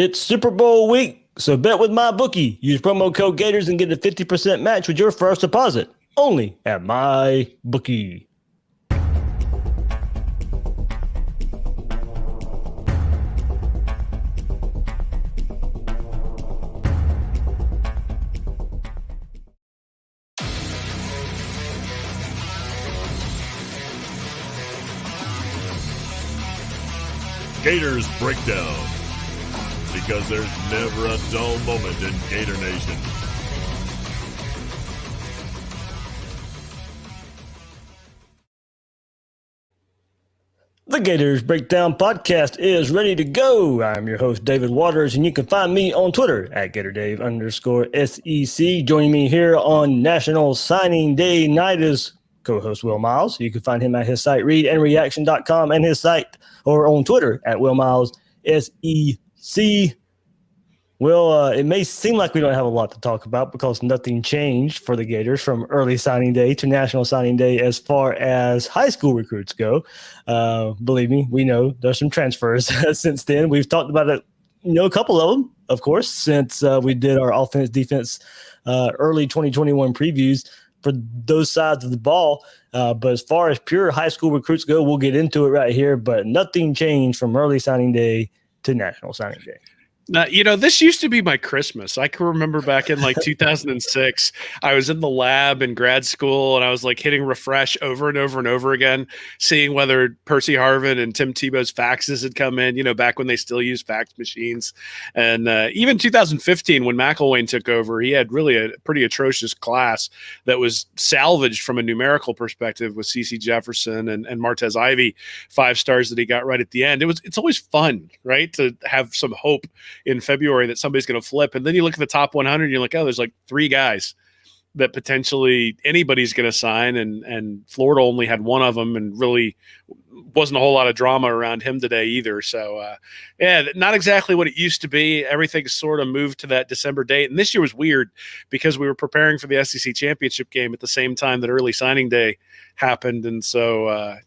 It's Super Bowl week, so bet with my bookie. Use promo code Gators and get a 50% match with your first deposit. Only at my bookie. Gators Breakdown, because there's never a dull moment in Gator Nation. The Gators Breakdown podcast is ready to go. I'm your host, David Waters, and you can find me on Twitter at GatorDave_SEC. Joining me here on National Signing Day night is co-host Will Miles. You can find him at his site, readandreaction.com, and his site, or on Twitter at Will Miles SEC. Well, it may seem like we don't have a lot to talk about because nothing changed for the Gators from early signing day to national signing day as far as high school recruits go. Believe me, we know there's some transfers since then. We've talked about it, a couple of them, of course, since we did our offense, defense, early 2021 previews for those sides of the ball. But as far as pure high school recruits go, we'll get into it right here, but nothing changed from early signing day to national signing day. This used to be my Christmas. I can remember back in 2006, I was in the lab in grad school and I was hitting refresh over and over and over again, seeing whether Percy Harvin and Tim Tebow's faxes had come in, back when they still used fax machines. And even 2015, when McElwain took over, he had really a pretty atrocious class that was salvaged from a numerical perspective with CeCe Jefferson and Martez Ivey, 5 stars that he got right at the end. It's always fun, right, to have some hope in February that somebody's going to flip. And then you look at the top 100 and you're like, oh, there's 3 guys that potentially anybody's going to sign. And Florida only had one of them and really wasn't a whole lot of drama around him today either. So, not exactly what it used to be. Everything sort of moved to that December date. And this year was weird because we were preparing for the SEC championship game at the same time that early signing day happened. And so, I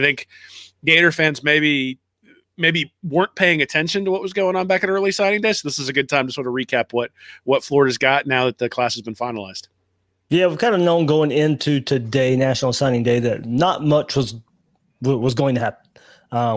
think Gator fans maybe weren't paying attention to what was going on back at early signing day. So this is a good time to sort of recap what Florida's got now that the class has been finalized. Yeah, we've kind of known going into today, National Signing Day, that not much was going to happen.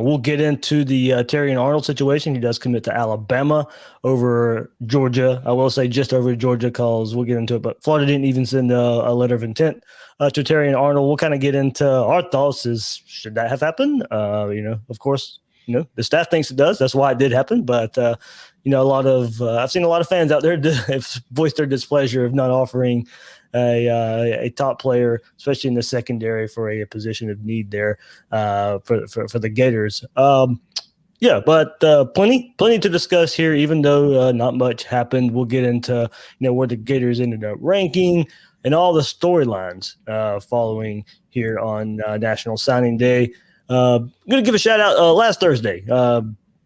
We'll get into the Terrion Arnold situation. He does commit to Alabama over Georgia. I will say just over Georgia because we'll get into it. But Florida didn't even send a letter of intent to Terrion Arnold. We'll kind of get into our thoughts. Should that have happened? Of course, the staff thinks it does. That's why it did happen. But, a lot of I've seen a lot of fans out there have voiced their displeasure of not offering a top player, especially in the secondary, for a position of need there for the Gators. But plenty to discuss here, even though not much happened. We'll get into where the Gators ended up ranking and all the storylines following here on National Signing Day. I'm going to give a shout out last Thursday.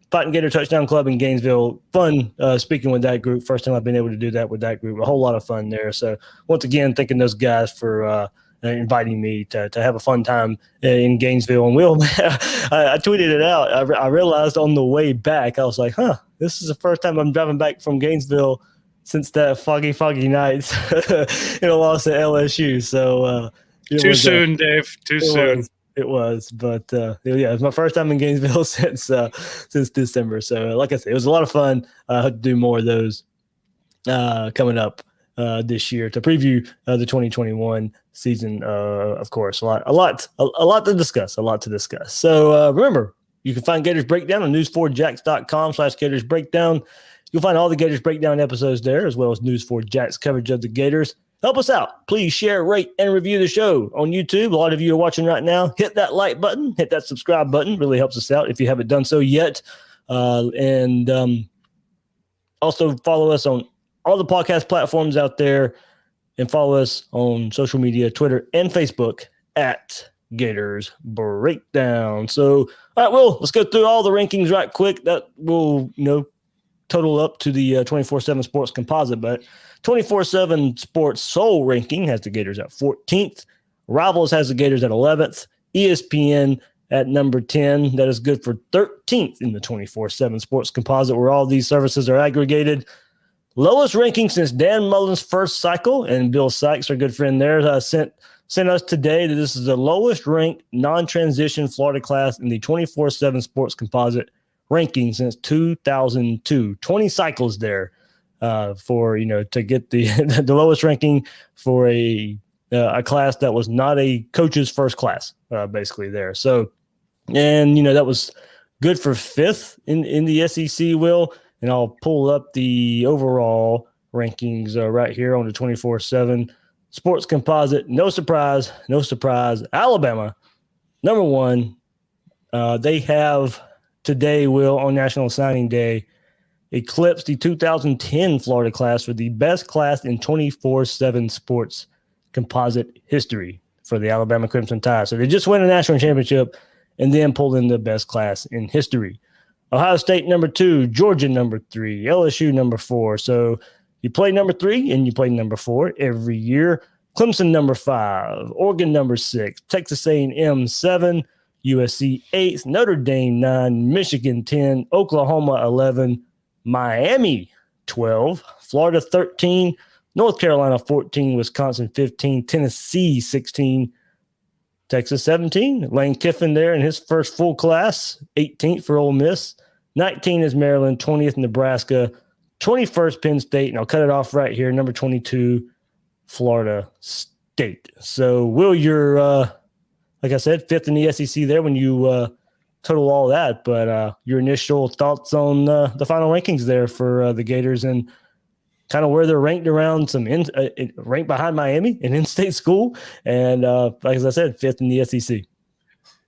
Fighting Gator Touchdown Club in Gainesville. Fun speaking with that group. First time I've been able to do that with that group. A whole lot of fun there. So once again, thanking those guys for inviting me to have a fun time in Gainesville. And Will, I tweeted it out. I realized on the way back, I was like, this is the first time I'm driving back from Gainesville since that foggy night in a loss at LSU. So too soon, Dave. Too soon. It was, but it's my first time in Gainesville since December. So, like I said, it was a lot of fun. I hope to do more of those coming up this year to preview the 2021 season. Of course, a lot to discuss. So remember, you can find Gators Breakdown on news4jax.com/Gators Breakdown. You'll find all the Gators Breakdown episodes there, as well as News4Jax coverage of the Gators. Help us out. Please share, rate, and review the show on YouTube. A lot of you are watching right now. Hit that like button. Hit that subscribe button. Really helps us out if you haven't done so yet. And also follow us on all the podcast platforms out there and follow us on social media, Twitter and Facebook at Gators Breakdown. So, all right, Will, let's go through all the rankings right quick. That will, total up to the 24/7 Sports Composite, but 24/7 Sports Soul ranking has the Gators at 14th. Rivals has the Gators at 11th. ESPN at number 10. That is good for 13th in the 24/7 Sports Composite, where all these services are aggregated. Lowest ranking since Dan Mullen's first cycle, and Bill Sykes, our good friend there, sent us today that this is the lowest ranked non-transition Florida class in the 24/7 Sports Composite ranking since 2002. 20 cycles there for to get the the lowest ranking for a class that was not a coach's first class, basically there. So, and that was good for 5th in the SEC, Will. And I'll pull up the overall rankings right here on the 24/7 Sports Composite. No surprise. Alabama, number 1. They have today, Will, on National Signing Day, eclipsed the 2010 Florida class for the best class in 24/7 Sports Composite history for the Alabama Crimson Tide. So they just won a national championship and then pulled in the best class in history. Ohio State number 2, Georgia number 3, LSU number 4. So you play number 3 and you play number 4 every year. Clemson number 5, Oregon number 6, Texas A&M 7, USC 8, Notre Dame 9, Michigan 10, Oklahoma 11, Miami 12, Florida 13, North Carolina 14, Wisconsin 15, Tennessee 16, Texas 17. Lane Kiffin there in his first full class, 18th for Ole Miss. 19 is Maryland, 20th Nebraska, 21st Penn State, and I'll cut it off right here, number 22, Florida State. So, Will, you're, like I said, 5th in the SEC there when you total all that, but your initial thoughts on the final rankings there for the Gators and kind of where they're ranked around ranked behind Miami, an in-state school, and like as I said, 5th in the SEC.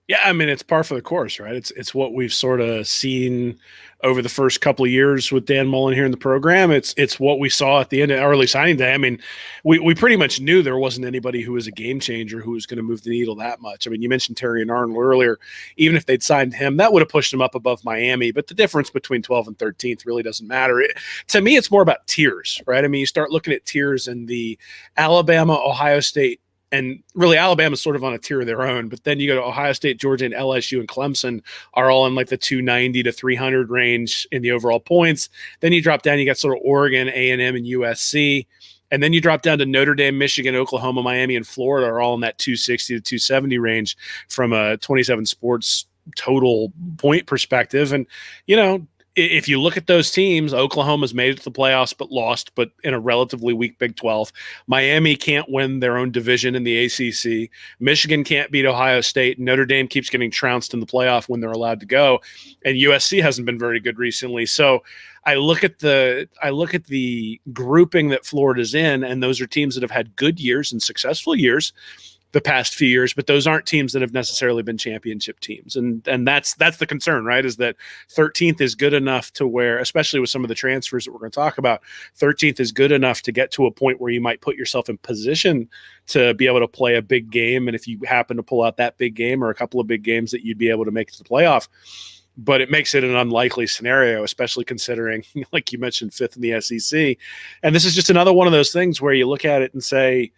Yeah, I mean, it's par for the course, right? It's what we've sort of seen over the first couple of years with Dan Mullen here in the program. It's what we saw at the end of early signing day. I mean, we pretty much knew there wasn't anybody who was a game changer who was going to move the needle that much. I mean, you mentioned Terrion Arnold earlier. Even if they'd signed him, that would have pushed him up above Miami. But the difference between 12th and 13th really doesn't matter. To me, it's more about tiers, right? I mean, you start looking at tiers in the Alabama, Ohio State, and really Alabama's sort of on a tier of their own, but then you go to Ohio State, Georgia, and LSU and Clemson are all in like the 290 to 300 range in the overall points. Then you drop down, you got sort of Oregon, A&M, and USC. And then you drop down to Notre Dame, Michigan, Oklahoma, Miami, and Florida are all in that 260 to 270 range from a 27 sports total point perspective. And, if you look at those teams, Oklahoma's made it to the playoffs but lost, but in a relatively weak Big 12. Miami can't win their own division in the ACC. Michigan can't beat Ohio State. Notre Dame keeps getting trounced in the playoff when they're allowed to go. And USC hasn't been very good recently. So I look at the grouping that Florida's in, and those are teams that have had good years and successful years the past few years, but those aren't teams that have necessarily been championship teams. And that's the concern, right? Is that 13th is good enough to where, especially with some of the transfers that we're going to talk about, 13th is good enough to get to a point where you might put yourself in position to be able to play a big game. And if you happen to pull out that big game or a couple of big games, that you'd be able to make it to the playoff. But it makes it an unlikely scenario, especially considering, like you mentioned, 5th in the SEC. And this is just another one of those things where you look at it and say,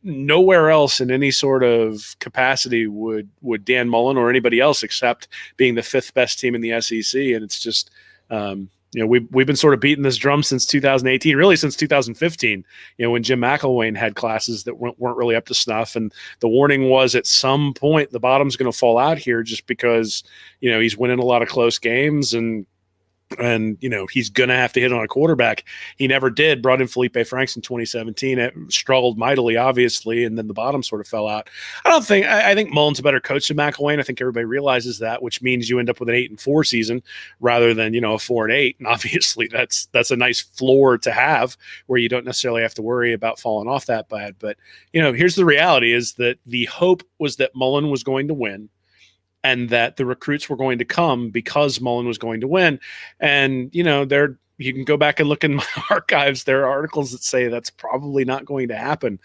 nowhere else in any sort of capacity would Dan Mullen or anybody else except being the 5th best team in the SEC. And it's just, we've been sort of beating this drum since 2018, really since 2015, when Jim McElwain had classes that weren't really up to snuff. And the warning was at some point the bottom's going to fall out here just because, he's winning a lot of close games and he's going to have to hit on a quarterback. He never did. Brought in Felipe Franks in 2017. It struggled mightily, obviously, and then the bottom sort of fell out. I think Mullen's a better coach than McElwain. I think everybody realizes that, which means you end up with an 8-4 season rather than, a 4-8. And obviously that's a nice floor to have where you don't necessarily have to worry about falling off that bad. But, here's the reality is that the hope was that Mullen was going to win, and that the recruits were going to come because Mullen was going to win. And, you can go back and look in my archives. There are articles that say that's probably not going to happen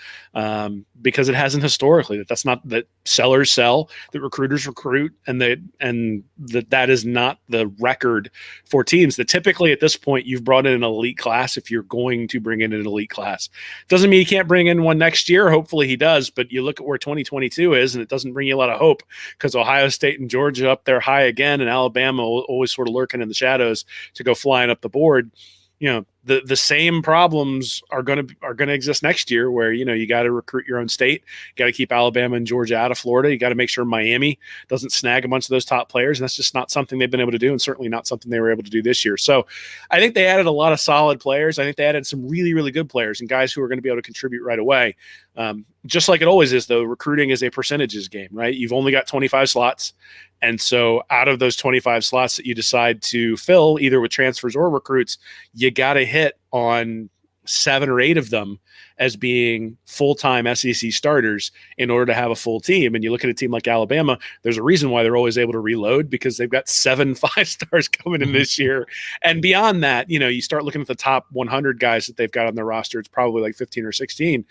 because it hasn't historically. That's not that sellers sell, that recruiters recruit, and that is not the record for teams. That typically at this point you've brought in an elite class if you're going to bring in an elite class. Doesn't mean he can't bring in one next year. Hopefully he does, but you look at where 2022 is, and it doesn't bring you a lot of hope because Ohio State and Georgia up there high again, and Alabama always sort of lurking in the shadows to go flying up the board. The same problems are going to exist next year, where you got to recruit your own state, got to keep Alabama and Georgia out of Florida, you got to make sure Miami doesn't snag a bunch of those top players, and that's just not something they've been able to do, and certainly not something they were able to do this year. So I think they added a lot of solid players. I think they added some really, really good players and guys who are going to be able to contribute right away. Just like it always is, though, recruiting is a percentages game, right? You've only got 25 slots. And so out of those 25 slots that you decide to fill, either with transfers or recruits, you got to hit on 7 or 8 of them as being full-time SEC starters in order to have a full team. And you look at a team like Alabama, there's a reason why they're always able to reload, because they've got 7 5-stars coming in this year. And beyond that, you start looking at the top 100 guys that they've got on their roster, it's probably like 15 or 16.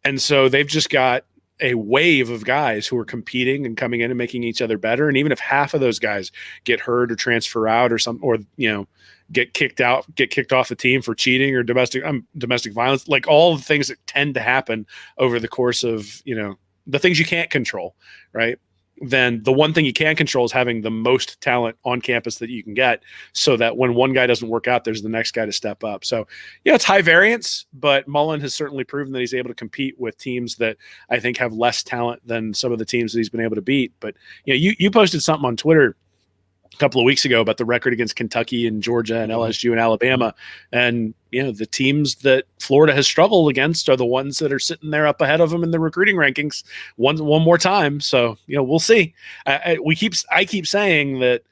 And so they've just got a wave of guys who are competing and coming in and making each other better. And even if half of those guys get hurt or transfer out or something, or, get kicked off the team for cheating or domestic violence, like all the things that tend to happen over the course of, the things you can't control, right? Then the one thing you can control is having the most talent on campus that you can get, so that when one guy doesn't work out, there's the next guy to step up. So it's high variance, but Mullen has certainly proven that he's able to compete with teams that I think have less talent than some of the teams that he's been able to beat. But you posted something on Twitter a couple of weeks ago about the record against Kentucky and Georgia and LSU and Alabama. And, the teams that Florida has struggled against are the ones that are sitting there up ahead of them in the recruiting rankings one more time. So, we'll see. I keep saying that,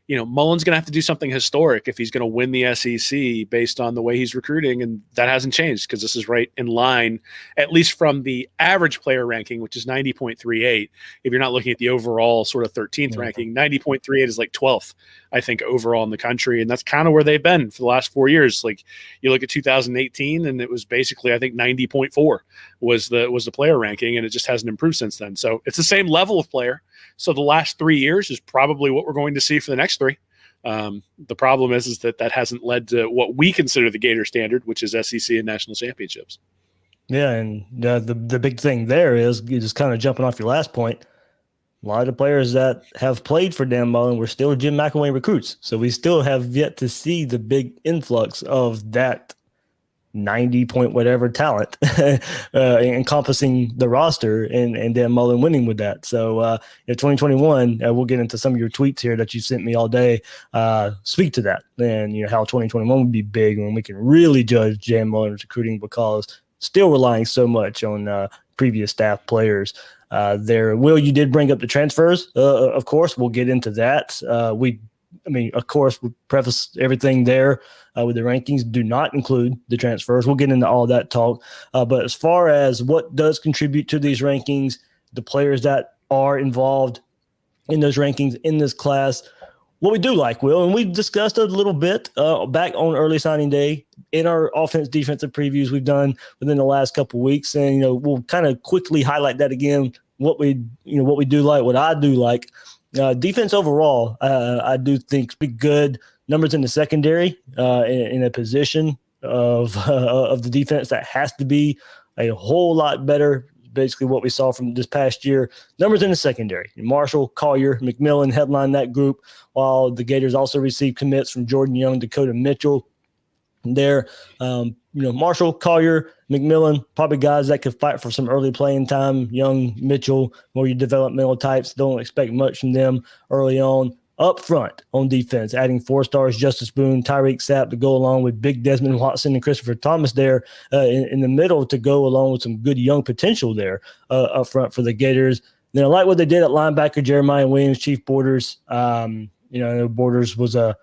Mullen's going to have to do something historic if he's going to win the SEC based on the way he's recruiting. And that hasn't changed, because this is right in line, at least from the average player ranking, which is 90.38. If you're not looking at the overall sort of 13th ranking, 90.38 is like 12th, I think, overall in the country. And that's kind of where they've been for the last 4 years. Like, you look at 2018 and it was basically, I think, 90.4 was the player ranking, and it just hasn't improved since then. So it's the same level of player. So the last 3 years is probably what we're going to see for the next 3. The problem is that hasn't led to what we consider the Gator standard, which is SEC and national championships. Yeah, and the big thing there is, just kind of jumping off your last point, a lot of the players that have played for Dan Mullen were still Jim McElwain recruits. So we still have yet to see the big influx of that 90 point whatever talent encompassing the roster, and Dan Mullen winning with that. So in 2021, we'll get into some of your tweets here that you sent me all day, speak to that, and how 2021 would be big when we can really judge Dan Mullen's recruiting, because still relying so much on previous staff players there. Will, you did bring up the transfers, of course. We'll get into that. Of course, we preface everything there with the rankings do not include the transfers. We'll get into all that talk. But as far as what does contribute to these rankings, the players that are involved in those rankings in this class, what we do like, Will, and we discussed a little bit back on early signing day in our offense defensive previews we've done within the last couple of weeks. And, we'll kind of quickly highlight that again, what we do like, what I do like. Defense overall, I do think be good. Numbers in the secondary in a position of the defense that has to be a whole lot better. Basically what we saw from this past year. Numbers in the secondary. Marshall, Collier, McMillan headline that group, while the Gators also received commits from Jordan Young, Dakota Mitchell. There, Marshall, Collier, McMillan, probably guys that could fight for some early playing time. Young, Mitchell, more your developmental types. Don't expect much from them early on. Up front on defense, adding 4 stars, Justice Boone, Tyreek Sapp to go along with big Desmond Watson and Christopher Thomas there in the middle to go along with some good young potential there up front for the Gators. Then I like what they did at linebacker, Jeremiah Williams, Chief Borders. Borders was a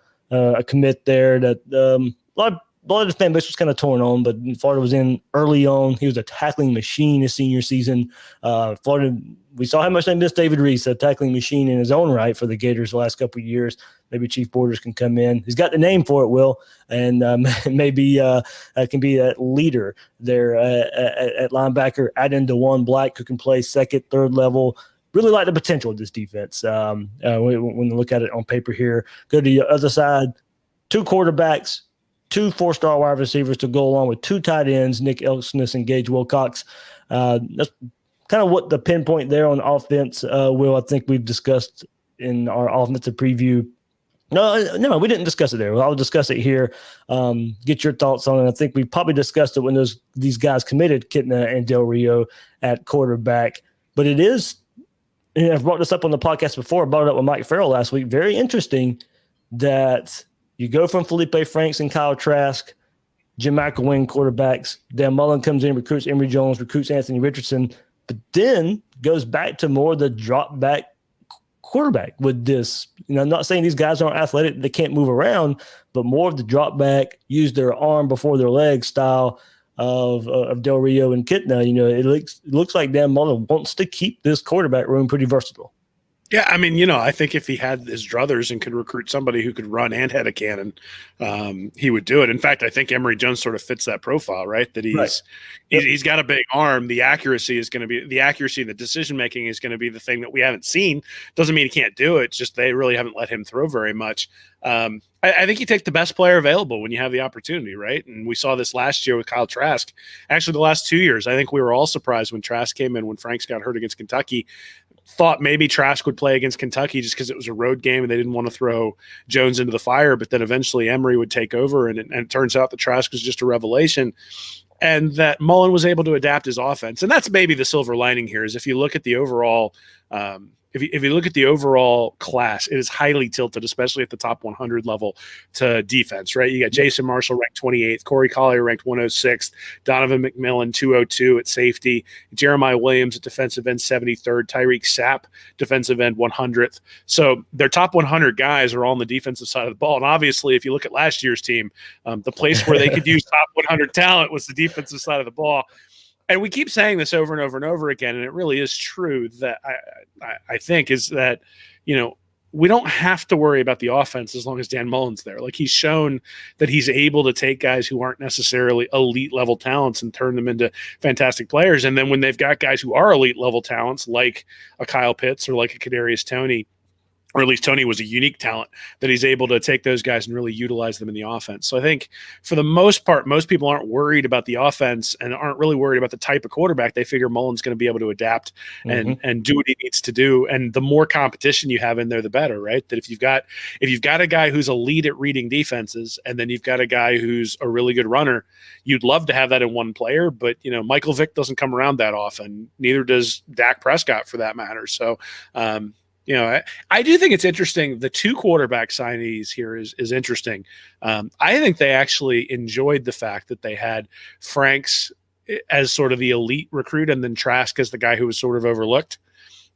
commit there that a lot of a lot of the fan base was kind of torn on, but Florida was in early on. He was a tackling machine his senior season. Florida, we saw how much they missed David Reese, a tackling machine in his own right for the Gators the last couple of years. Maybe Chief Borders can come in. He's got the name for it, Will, and maybe can be that leader there at linebacker. Add in DeJuan Black, who can play second, third level. Really like the potential of this defense when we look at it on paper here. Go to the other side, 2 quarterbacks, 2 4-star wide receivers to go along with 2 tight ends, Nick Elsness and Gage Wilcox. That's kind of what the pinpoint there on offense, Will, I think we've discussed in our offensive preview. No, we didn't discuss it there. I'll discuss it here. Get your thoughts on it. I think we probably discussed it when these guys committed, Kitna and Del Rio at quarterback. But it is, and I've brought this up on the podcast before, I brought it up with Mike Farrell last week, very interesting that you go from Felipe Franks and Kyle Trask, Jim McElwain quarterbacks. Dan Mullen comes in, recruits Emery Jones, recruits Anthony Richardson, but then goes back to more the drop back quarterback with this. I'm not saying these guys aren't athletic, they can't move around, but more of the drop back, use their arm before their leg style of Del Rio and Kitna. It looks like Dan Mullen wants to keep this quarterback room pretty versatile. Yeah, I mean, I think if he had his druthers and could recruit somebody who could run and had a cannon, he would do it. In fact, I think Emery Jones sort of fits that profile, right? That he's got a big arm. The accuracy is going to be the decision making is going to be the thing that we haven't seen. Doesn't mean he can't do it. It's just they really haven't let him throw very much. I think you take the best player available when you have the opportunity, right? And we saw this last year with Kyle Trask. Actually, the last 2 years, I think we were all surprised when Trask came in, when Franks got hurt against Kentucky. Thought maybe Trask would play against Kentucky just because it was a road game and they didn't want to throw Jones into the fire. But then eventually Emery would take over, and it turns out that Trask was just a revelation, and that Mullen was able to adapt his offense. And that's maybe the silver lining here is if you look at the overall if you look at the overall class, it is highly tilted, especially at the top 100 level, to defense, right? You got Jason Marshall ranked 28th, Corey Collier ranked 106th, Donovan McMillan 202 at safety, Jeremiah Williams at defensive end 73rd, Tyreek Sapp defensive end 100th. So their top 100 guys are all on the defensive side of the ball. And obviously, if you look at last year's team, the place where they could use top 100 talent was the defensive side of the ball. And we keep saying this over and over and over again, and it really is true that I think is that, we don't have to worry about the offense as long as Dan Mullen's there. Like, he's shown that he's able to take guys who aren't necessarily elite level talents and turn them into fantastic players. And then when they've got guys who are elite level talents, like a Kyle Pitts or like a Kadarius Toney, or at least Toney was a unique talent, that he's able to take those guys and really utilize them in the offense. So I think for the most part, most people aren't worried about the offense and aren't really worried about the type of quarterback. They figure Mullen's going to be able to adapt and do what he needs to do. And the more competition you have in there, the better, right? That if you've got a guy who's a lead at reading defenses, and then you've got a guy who's a really good runner, you'd love to have that in one player. But, Michael Vick doesn't come around that often. Neither does Dak Prescott, for that matter. So, I do think it's interesting. The 2 quarterback signees here is interesting. I think they actually enjoyed the fact that they had Franks as sort of the elite recruit and then Trask as the guy who was sort of overlooked.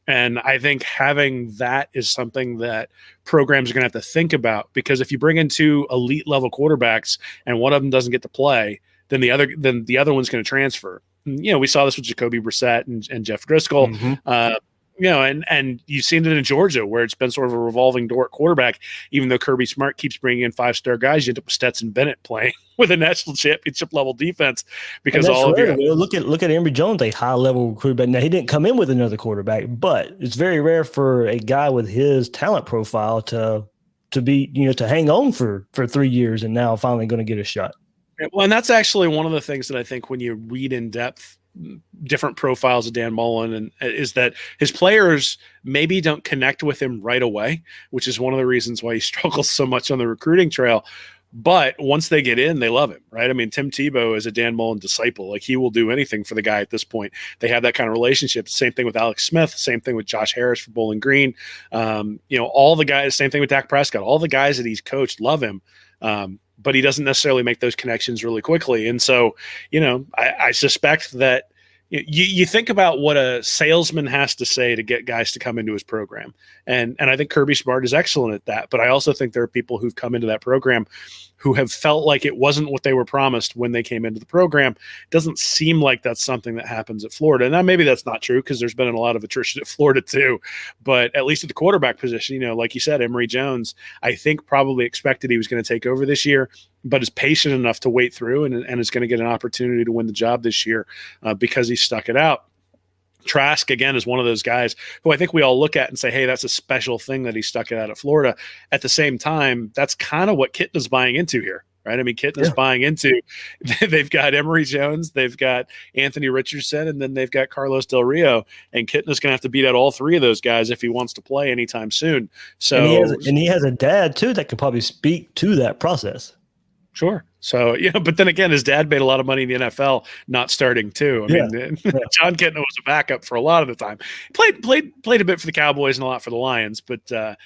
And I think having that is something that programs are going to have to think about, because if you bring in 2 elite level quarterbacks and one of them doesn't get to play, then the other one's going to transfer. We saw this with Jacoby Brissett and Jeff Driscoll. And you've seen it in Georgia, where it's been sort of a revolving door at quarterback. Even though Kirby Smart keeps bringing in 5-star guys, you end up with Stetson Bennett playing with a national championship level defense, because all of you look at Emery Jones, a high level quarterback. Now, he didn't come in with another quarterback, but it's very rare for a guy with his talent profile to be to hang on for 3 years and now finally going to get a shot. Well, and that's actually one of the things that I think when you read in depth different profiles of Dan Mullen, and is that his players maybe don't connect with him right away, which is one of the reasons why he struggles so much on the recruiting trail. But once they get in, they love him, right? I mean, Tim Tebow is a Dan Mullen disciple. Like, he will do anything for the guy at this point. They have that kind of relationship. Same thing with Alex Smith. Same thing with Josh Harris for Bowling Green. All the guys, same thing with Dak Prescott. All the guys that he's coached love him. But he doesn't necessarily make those connections really quickly. And so, I suspect that, you think about what a salesman has to say to get guys to come into his program. And I think Kirby Smart is excellent at that. But I also think there are people who've come into that program who have felt like it wasn't what they were promised when they came into the program. It doesn't seem like that's something that happens at Florida. Now, maybe that's not true because there's been a lot of attrition at Florida too. But at least at the quarterback position, like you said, Emery Jones, I think probably expected he was going to take over this year, but is patient enough to wait through and is going to get an opportunity to win the job this year because he stuck it out. Trask, again, is one of those guys who I think we all look at and say, hey, that's a special thing that he stuck it out at Florida. At the same time, that's kind of what Kitna's buying into here, right? I mean, Kitna's buying into they've got Emery Jones, they've got Anthony Richardson, and then they've got Carlos Del Rio. And Kitna's going to have to beat out all three of those guys if he wants to play anytime soon. So, and he has a dad, too, that could probably speak to that process. Sure. So, but then again, his dad made a lot of money in the NFL, not starting too. I mean, John Kitna was a backup for a lot of the time. Played a bit for the Cowboys and a lot for the Lions. But, the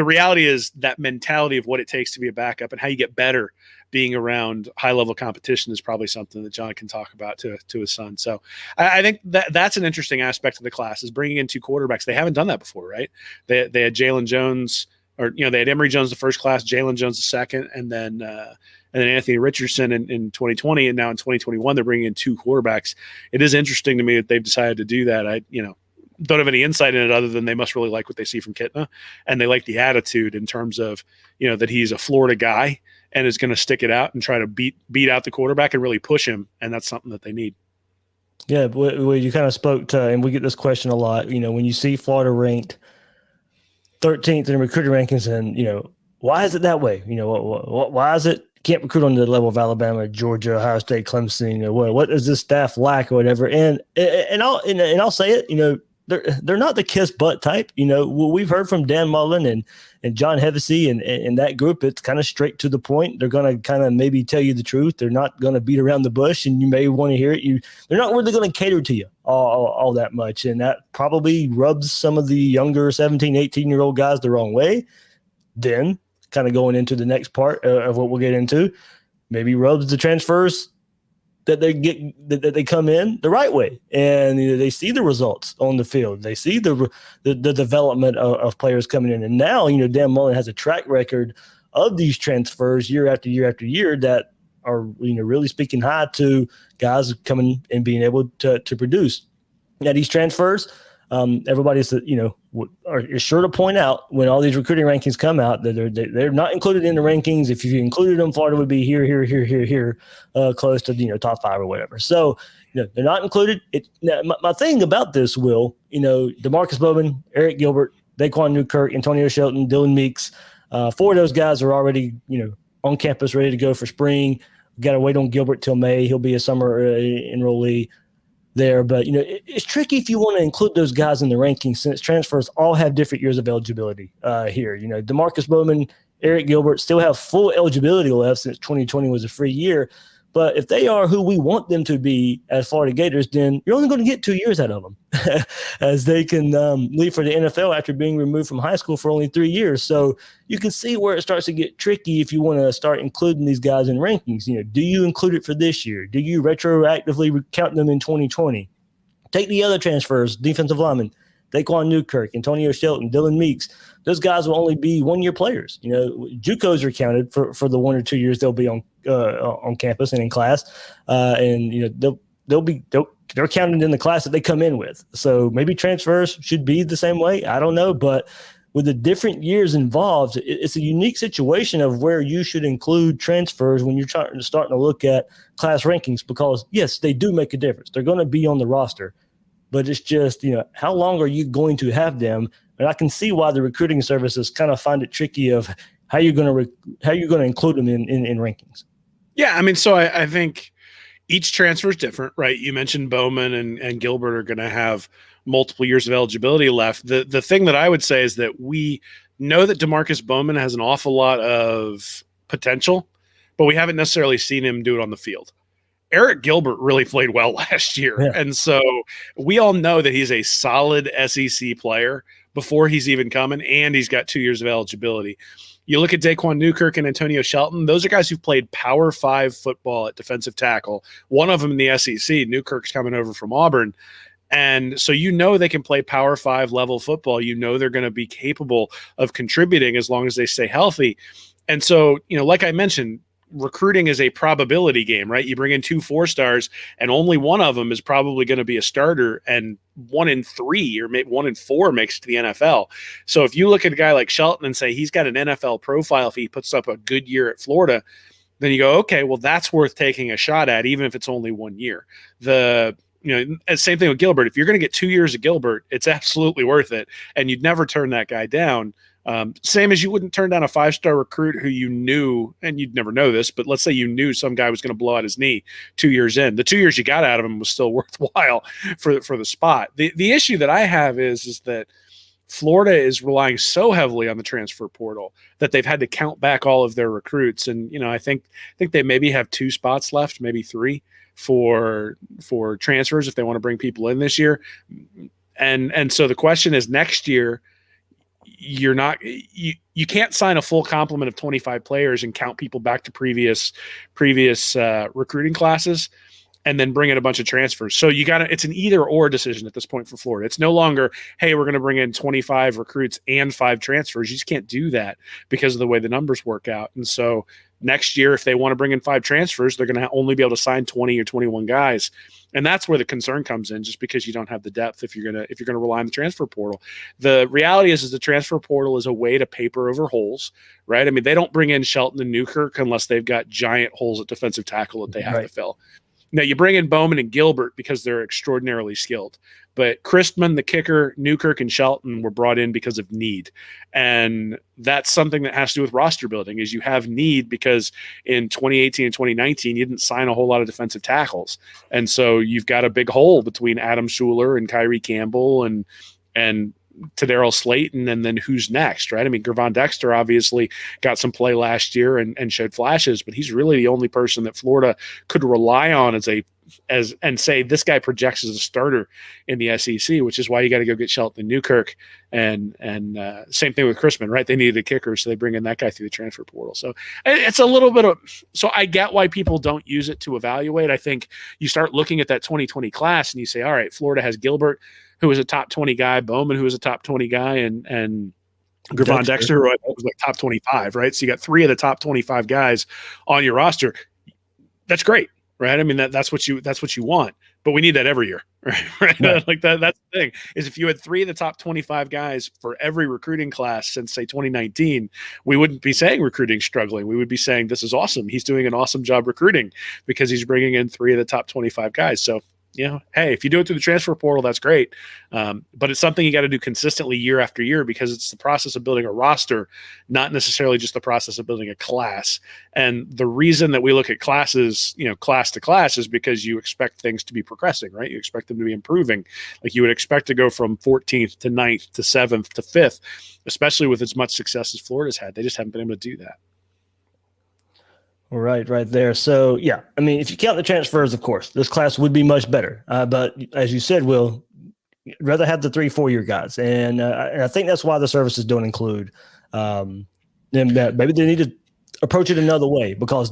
reality is that mentality of what it takes to be a backup and how you get better being around high-level competition is probably something that John can talk about to his son. So I think that's an interesting aspect of the class is bringing in two quarterbacks. They haven't done that before, right? They had Jalen Jones – or, they had Emery Jones the first class, Jalen Jones the second, and then Anthony Richardson in 2020, and now in 2021 they're bringing in two quarterbacks. It is interesting to me that they've decided to do that. I don't have any insight in it other than they must really like what they see from Kitna, and they like the attitude in terms of that he's a Florida guy and is going to stick it out and try to beat out the quarterback and really push him, and that's something that they need. Yeah, well, you kind of spoke to, and we get this question a lot. When you see Florida ranked 13th in recruiting rankings, and why is it that way? Why is it can't recruit on the level of Alabama, Georgia, Ohio State, Clemson? What does this staff lack or whatever? And I'll say it. They're not the kiss butt type. We've heard from Dan Mullen and John Hevesy and that group. It's kind of straight to the point. They're going to kind of maybe tell you the truth. They're not going to beat around the bush, and you may want to hear it. They're not really going to cater to you all that much, and that probably rubs some of the younger 17, 18-year-old guys the wrong way. Then, kind of going into the next part of what we'll get into, maybe rubs the transfers that they come in the right way, and they see the results on the field. They see the development of players coming in, and now Dan Mullen has a track record of these transfers year after year after year that are really speaking high to guys coming and being able to produce. Now these transfers, everybody's is sure to point out when all these recruiting rankings come out that they're not included in the rankings. If you included them, Florida would be here, close to top 5 or whatever. So they're not included. My thing about this, Will, DeMarcus Bowman, Eric Gilbert, Daquan Newkirk, Antonio Shelton, Dylan Meeks, 4 of those guys are already on campus ready to go for spring. We've got to wait on Gilbert till May. He'll be a summer enrollee there, but it's tricky if you want to include those guys in the rankings since transfers all have different years of eligibility here. DeMarcus Bowman, Eric Gilbert still have full eligibility left since 2020 was a free year. But if they are who we want them to be as Florida Gators, then you're only going to get 2 years out of them as they can leave for the NFL after being removed from high school for only 3 years. So you can see where it starts to get tricky if you want to start including these guys in rankings. Do you include it for this year? Do you retroactively count them in 2020? Take the other transfers, defensive linemen, Daquan Newkirk, Antonio Shelton, Dylan Meeks. Those guys will only be 1-year players. JUCOs are counted for the 1 or 2 years they'll be on campus and in class, and they're counted in the class that they come in with. So maybe transfers should be the same way. I don't know, but with the different years involved, it's a unique situation of where you should include transfers when you're starting to look at class rankings, because yes, they do make a difference. They're going to be on the roster. But it's just, how long are you going to have them? And I can see why the recruiting services kind of find it tricky of how you're going to include them in rankings. Yeah, I mean, so I think each transfer is different, right? You mentioned Bowman and Gilbert are going to have multiple years of eligibility left. The thing that I would say is that we know that DeMarcus Bowman has an awful lot of potential, but we haven't necessarily seen him do it on the field. Eric Gilbert really played well last year. Yeah. And so we all know that he's a solid SEC player before he's even coming, and he's got 2 years of eligibility. You look at Daquan Newkirk and Antonio Shelton. Those are guys who've played Power 5 football at defensive tackle. One of them in the SEC. Newkirk's coming over from Auburn. And so they can play Power 5 level football. They're going to be capable of contributing as long as they stay healthy. And so, like I mentioned, recruiting is a probability game, right? You bring in 2 4-stars and only one of them is probably going to be a starter, and 1 in 3 or maybe 1 in 4 makes it to the NFL. So if you look at a guy like Shelton and say he's got an NFL profile, if he puts up a good year at Florida, then you go, okay, well, that's worth taking a shot at, even if it's only 1 year. Same thing with Gilbert. If you're going to get 2 years of Gilbert, it's absolutely worth it. And you'd never turn that guy down. Same as you wouldn't turn down a 5-star recruit who you knew, and you'd never know this, but let's say you knew some guy was going to blow out his knee 2 years in. The 2 years you got out of him was still worthwhile for the spot. The issue that I have is that Florida is relying so heavily on the transfer portal that they've had to count back all of their recruits. And, I think they maybe have 2 spots left, maybe 3 for transfers if they want to bring people in this year. And so the question is, next year, you can't sign a full complement of 25 players and count people back to previous recruiting classes and then bring in a bunch of transfers. So it's an either or decision at this point for Florida. It's no longer, hey, we're going to bring in 25 recruits and 5 transfers. You just can't do that because of the way the numbers work out. And so next year, if they want to bring in 5 transfers, they're going to only be able to sign 20 or 21 guys. And that's where the concern comes in, just because you don't have the depth if you're going to rely on the transfer portal. The reality is the transfer portal is a way to paper over holes, right? I mean, they don't bring in Shelton and Newkirk unless they've got giant holes at defensive tackle that they have to fill. Now, you bring in Bowman and Gilbert because they're extraordinarily skilled. But Christman, the kicker, Newkirk, and Shelton were brought in because of need. And that's something that has to do with roster building, is you have need because in 2018 and 2019, you didn't sign a whole lot of defensive tackles. And so you've got a big hole between Adam Schuler and Kyrie Campbell and Tadarill Slayton, and then who's next, right? I mean, Gravon Dexter obviously got some play last year and showed flashes, but he's really the only person that Florida could rely on and say this guy projects as a starter in the SEC, which is why you got to go get Shelton and Newkirk, and same thing with Christman, right? They needed a kicker, so they bring in that guy through the transfer portal. So it's a little bit of, so I get why people don't use it to evaluate. I think you start looking at that 2020 class and you say, all right, Florida has Gilbert, who was a top 20 guy, Bowman, who was a top 20 guy, and Gravon Dexter, who was like top 25, right? So you got 3 of the top 25 guys on your roster. That's great, right? I mean, that's what you want, but we need that every year, right? Like that's the thing, is if you had 3 of the top 25 guys for every recruiting class since, say, 2019, we wouldn't be saying recruiting struggling. We would be saying this is awesome. He's doing an awesome job recruiting because he's bringing in 3 of the top 25 guys. So, hey, if you do it through the transfer portal, that's great. But it's something you got to do consistently year after year, because it's the process of building a roster, not necessarily just the process of building a class. And the reason that we look at classes, class to class, is because you expect things to be progressing, right? You expect them to be improving. Like you would expect to go from 14th to 9th to 7th to 5th, especially with as much success as Florida's had. They just haven't been able to do that. Right there. So, yeah, I mean, if you count the transfers, of course, this class would be much better. But as you said, Will, I'd rather have the 3-4-year guys. And I think that's why the services don't include them. Maybe they need to approach it another way, because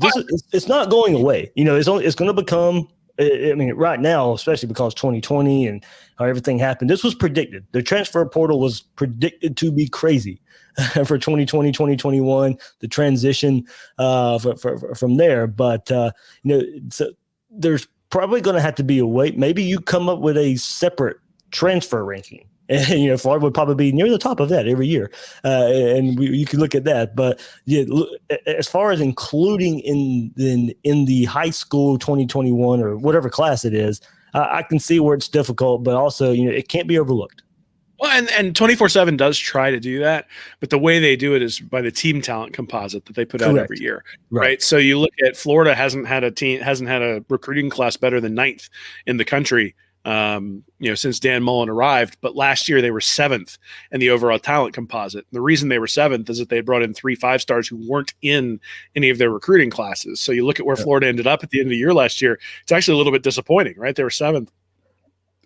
it's not going away. It's going to become, I mean, right now, especially because 2020 and how everything happened, this was predicted. The transfer portal was predicted to be crazy for 2020, 2021, the transition from there. But, so there's probably going to have to be a way. Maybe you come up with a separate transfer ranking. And, Florida would probably be near the top of that every year. And you can look at that. But yeah, as far as including in the high school 2021 or whatever class it is, I can see where it's difficult, but also, it can't be overlooked. Well, and 24/7 does try to do that, but the way they do it is by the team talent composite that they put out every year, right? So you look at Florida hasn't had a recruiting class better than 9th in the country, since Dan Mullen arrived. But last year they were 7th in the overall talent composite. The reason they were 7th is that they had brought in 3 5-stars who weren't in any of their recruiting classes. So you look at where Florida ended up at the end of the year last year. It's actually a little bit disappointing, right? They were 7th.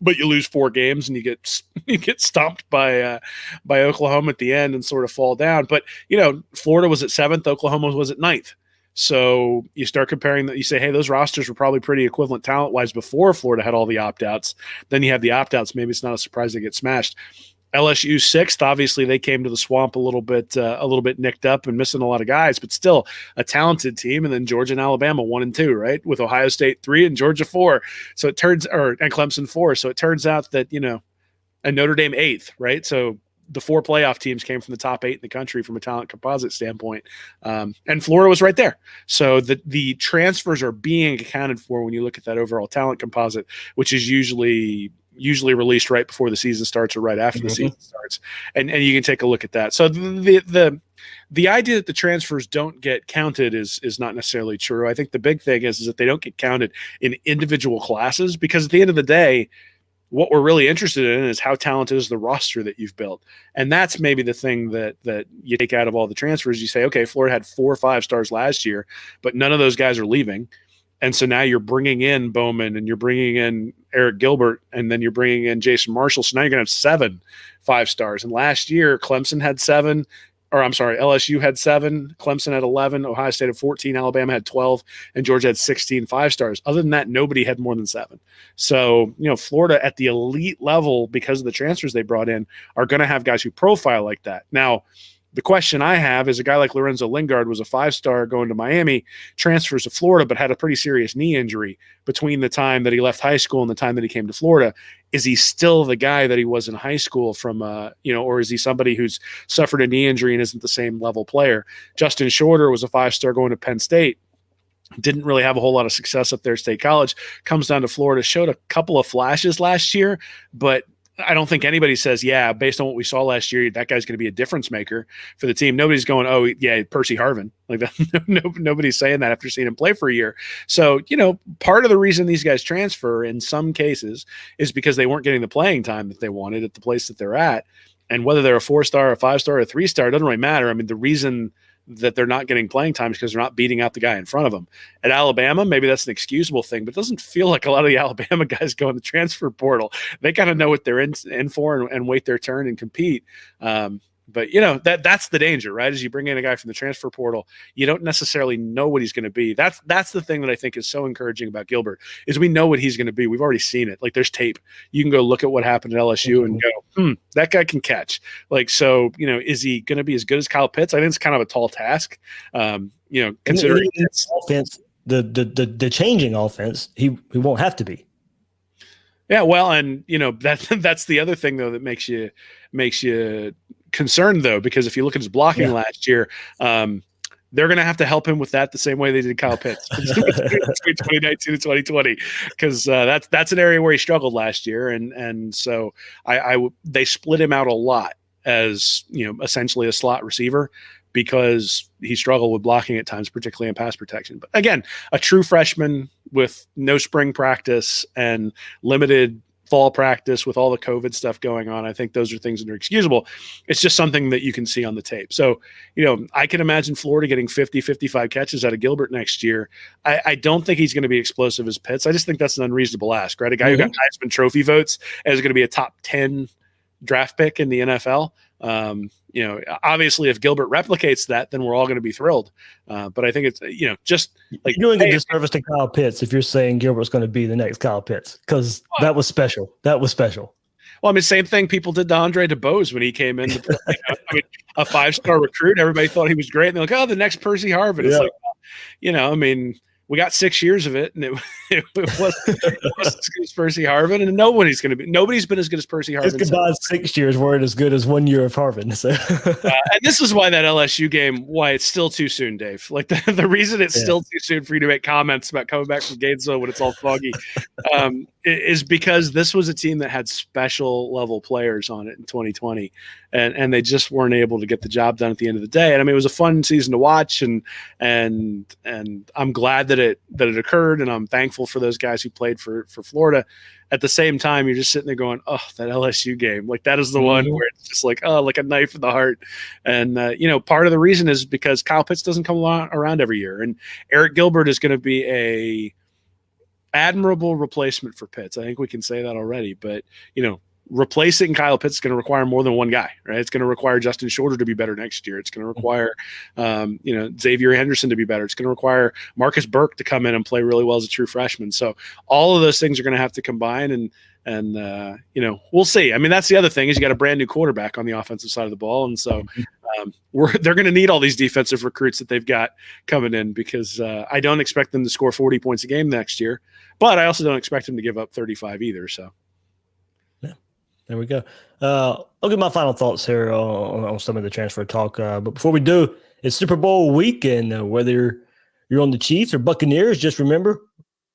but you lose 4 games and you get stomped by Oklahoma at the end and sort of fall down. But Florida was at 7th, Oklahoma was at 9th. So you start comparing that. You say, hey, those rosters were probably pretty equivalent talent wise before Florida had all the opt outs. Then you have the opt outs. Maybe it's not a surprise they get smashed. LSU 6th. Obviously, they came to the swamp a little bit nicked up and missing a lot of guys, but still a talented team. And then Georgia and Alabama 1 and 2, right? With Ohio State 3 and Georgia 4. So it turns, and Clemson 4. So it turns out that and Notre Dame 8th, right? So the 4 playoff teams came from the top 8 in the country from a talent composite standpoint. And Florida was right there. So the transfers are being accounted for when you look at that overall talent composite, which is usually released right before the season starts or right after the season starts. And you can take a look at that. So the idea that the transfers don't get counted is not necessarily true. I think the big thing is that they don't get counted in individual classes, because at the end of the day, what we're really interested in is how talented is the roster that you've built. And that's maybe the thing that you take out of all the transfers. You say, okay, Florida had 4 5-stars last year, but none of those guys are leaving. And so now you're bringing in Bowman and you're bringing in Eric Gilbert, and then you're bringing in Jason Marshall. So now you're going to have 7 5-stars. And last year, LSU had 7, Clemson had 11, Ohio State had 14, Alabama had 12, and Georgia had 16 5-stars. Other than that, nobody had more than 7. So, Florida at the elite level, because of the transfers they brought in, are going to have guys who profile like that. Now, the question I have is, a guy like Lorenzo Lingard was a 5-star going to Miami, transfers to Florida, but had a pretty serious knee injury between the time that he left high school and the time that he came to Florida. Is he still the guy that he was in high school or is he somebody who's suffered a knee injury and isn't the same level player? Justin Shorter was a 5-star going to Penn State. Didn't really have a whole lot of success up there at State College. Comes down to Florida, showed a couple of flashes last year, but I don't think anybody says, yeah, based on what we saw last year, that guy's going to be a difference maker for the team. Nobody's going, oh, yeah, Percy Harvin. Like that. Nobody's saying that after seeing him play for a year. So, part of the reason these guys transfer in some cases is because they weren't getting the playing time that they wanted at the place that they're at. And whether they're a 4-star, a 5-star, or a 3-star, it doesn't really matter. I mean, the reason that they're not getting playing time is because they're not beating out the guy in front of them. At Alabama, maybe that's an excusable thing, but it doesn't feel like a lot of the Alabama guys go in the transfer portal. They kind of know what they're in for and wait their turn and compete. But that's the danger, right? As you bring in a guy from the transfer portal, you don't necessarily know what he's going to be. That's the thing that I think is so encouraging about Gilbert, is we know what he's going to be. We've already seen it. Like, there's tape. You can go look at what happened at LSU and go, that guy can catch. Like, so, is he going to be as good as Kyle Pitts? I think it's kind of a tall task. Considering offense, the changing offense, he won't have to be. Yeah, well, and that's the other thing though that makes you concerned, though, because if you look at his blocking last year, they're going to have to help him with that the same way they did Kyle Pitts between 2019 and 2020, because that's an area where he struggled last year, and so they split him out a lot as essentially a slot receiver, because he struggled with blocking at times, particularly in pass protection. But again, a true freshman with no spring practice and limited fall practice with all the COVID stuff going on, I think those are things that are excusable. It's just something that you can see on the tape. So, I can imagine Florida getting 50, 55 catches out of Gilbert next year. I don't think he's going to be explosive as Pitts. I just think that's an unreasonable ask, right? A guy who got Heisman Trophy votes and is going to be a top 10 draft pick in the NFL. Obviously if Gilbert replicates that, then we're all going to be thrilled. But I think it's, just like you're doing a disservice to Kyle Pitts if you're saying Gilbert's going to be the next Kyle Pitts, because that was special. That was special. Well, I mean, same thing people did to Andre DeBose when he came in. A 5-star recruit. Everybody thought he was great. And they're like, oh, the next Percy Harvin. It's like, we got 6 years of it, and it wasn't as good as Percy Harvin, and nobody's been as good as Percy Harvin. His goodbye 6 years weren't as good as 1 year of Harvin. So. And this is why that LSU game, why it's still too soon, Dave. Like the reason it's still too soon for you to make comments about coming back from Gainesville when it's all foggy, is because this was a team that had special level players on it in 2020, and they just weren't able to get the job done at the end of the day. And I mean, it was a fun season to watch, and I'm glad that it occurred, and I'm thankful for those guys who played for Florida. At the same time, you're just sitting there going, oh, that LSU game, like that is the one where it's just like, oh, like a knife in the heart. And part of the reason is because Kyle Pitts doesn't come around every year, and Eric Gilbert is going to be admirable replacement for Pitts. I think we can say that already. But, replacing Kyle Pitts is going to require more than one guy, right? It's going to require Justin Shorter to be better next year. It's going to require, Xavier Henderson to be better. It's going to require Marcus Burke to come in and play really well as a true freshman. So all of those things are going to have to combine, and we'll see. I mean, that's the other thing is you got a brand new quarterback on the offensive side of the ball. And so they're going to need all these defensive recruits that they've got coming in, because I don't expect them to score 40 points a game next year, but I also don't expect them to give up 35 either. So. There we go. I'll give my final thoughts here on some of the transfer talk. But before we do, it's Super Bowl week, and whether you're on the Chiefs or Buccaneers, just remember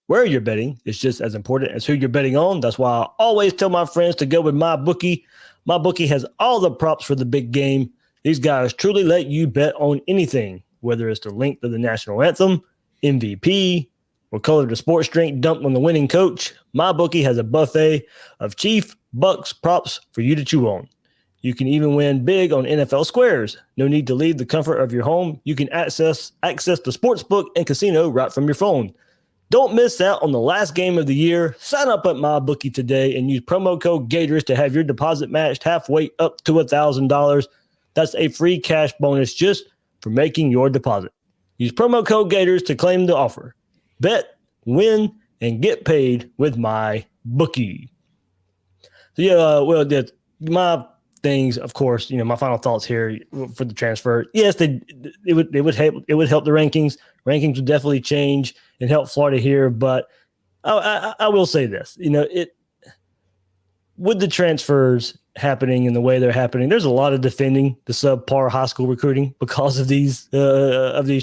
where you're betting is just as important as who you're betting on. That's why I always tell my friends to go with MyBookie. MyBookie has all the props for the big game. These guys truly let you bet on anything, whether it's the length of the national anthem, MVP, or color the sports drink dumped on the winning coach. MyBookie has a buffet of Chief Bucks props for you to chew on. You can even win big on NFL squares. No need to leave the comfort of your home. You can access the sportsbook and casino right from your phone. Don't miss out on the last game of the year. Sign up at MyBookie today and use promo code Gators to have your deposit matched halfway up to $1,000. That's a free cash bonus just for making your deposit. Use promo code Gators to claim the offer. Bet, win, and get paid with MyBookie. So my things, of course, my final thoughts here for the transfer. Yes, it would help the rankings. Rankings would definitely change and help Florida here. But I will say this, with the transfers happening in the way they're happening, there's a lot of defending the subpar high school recruiting because of these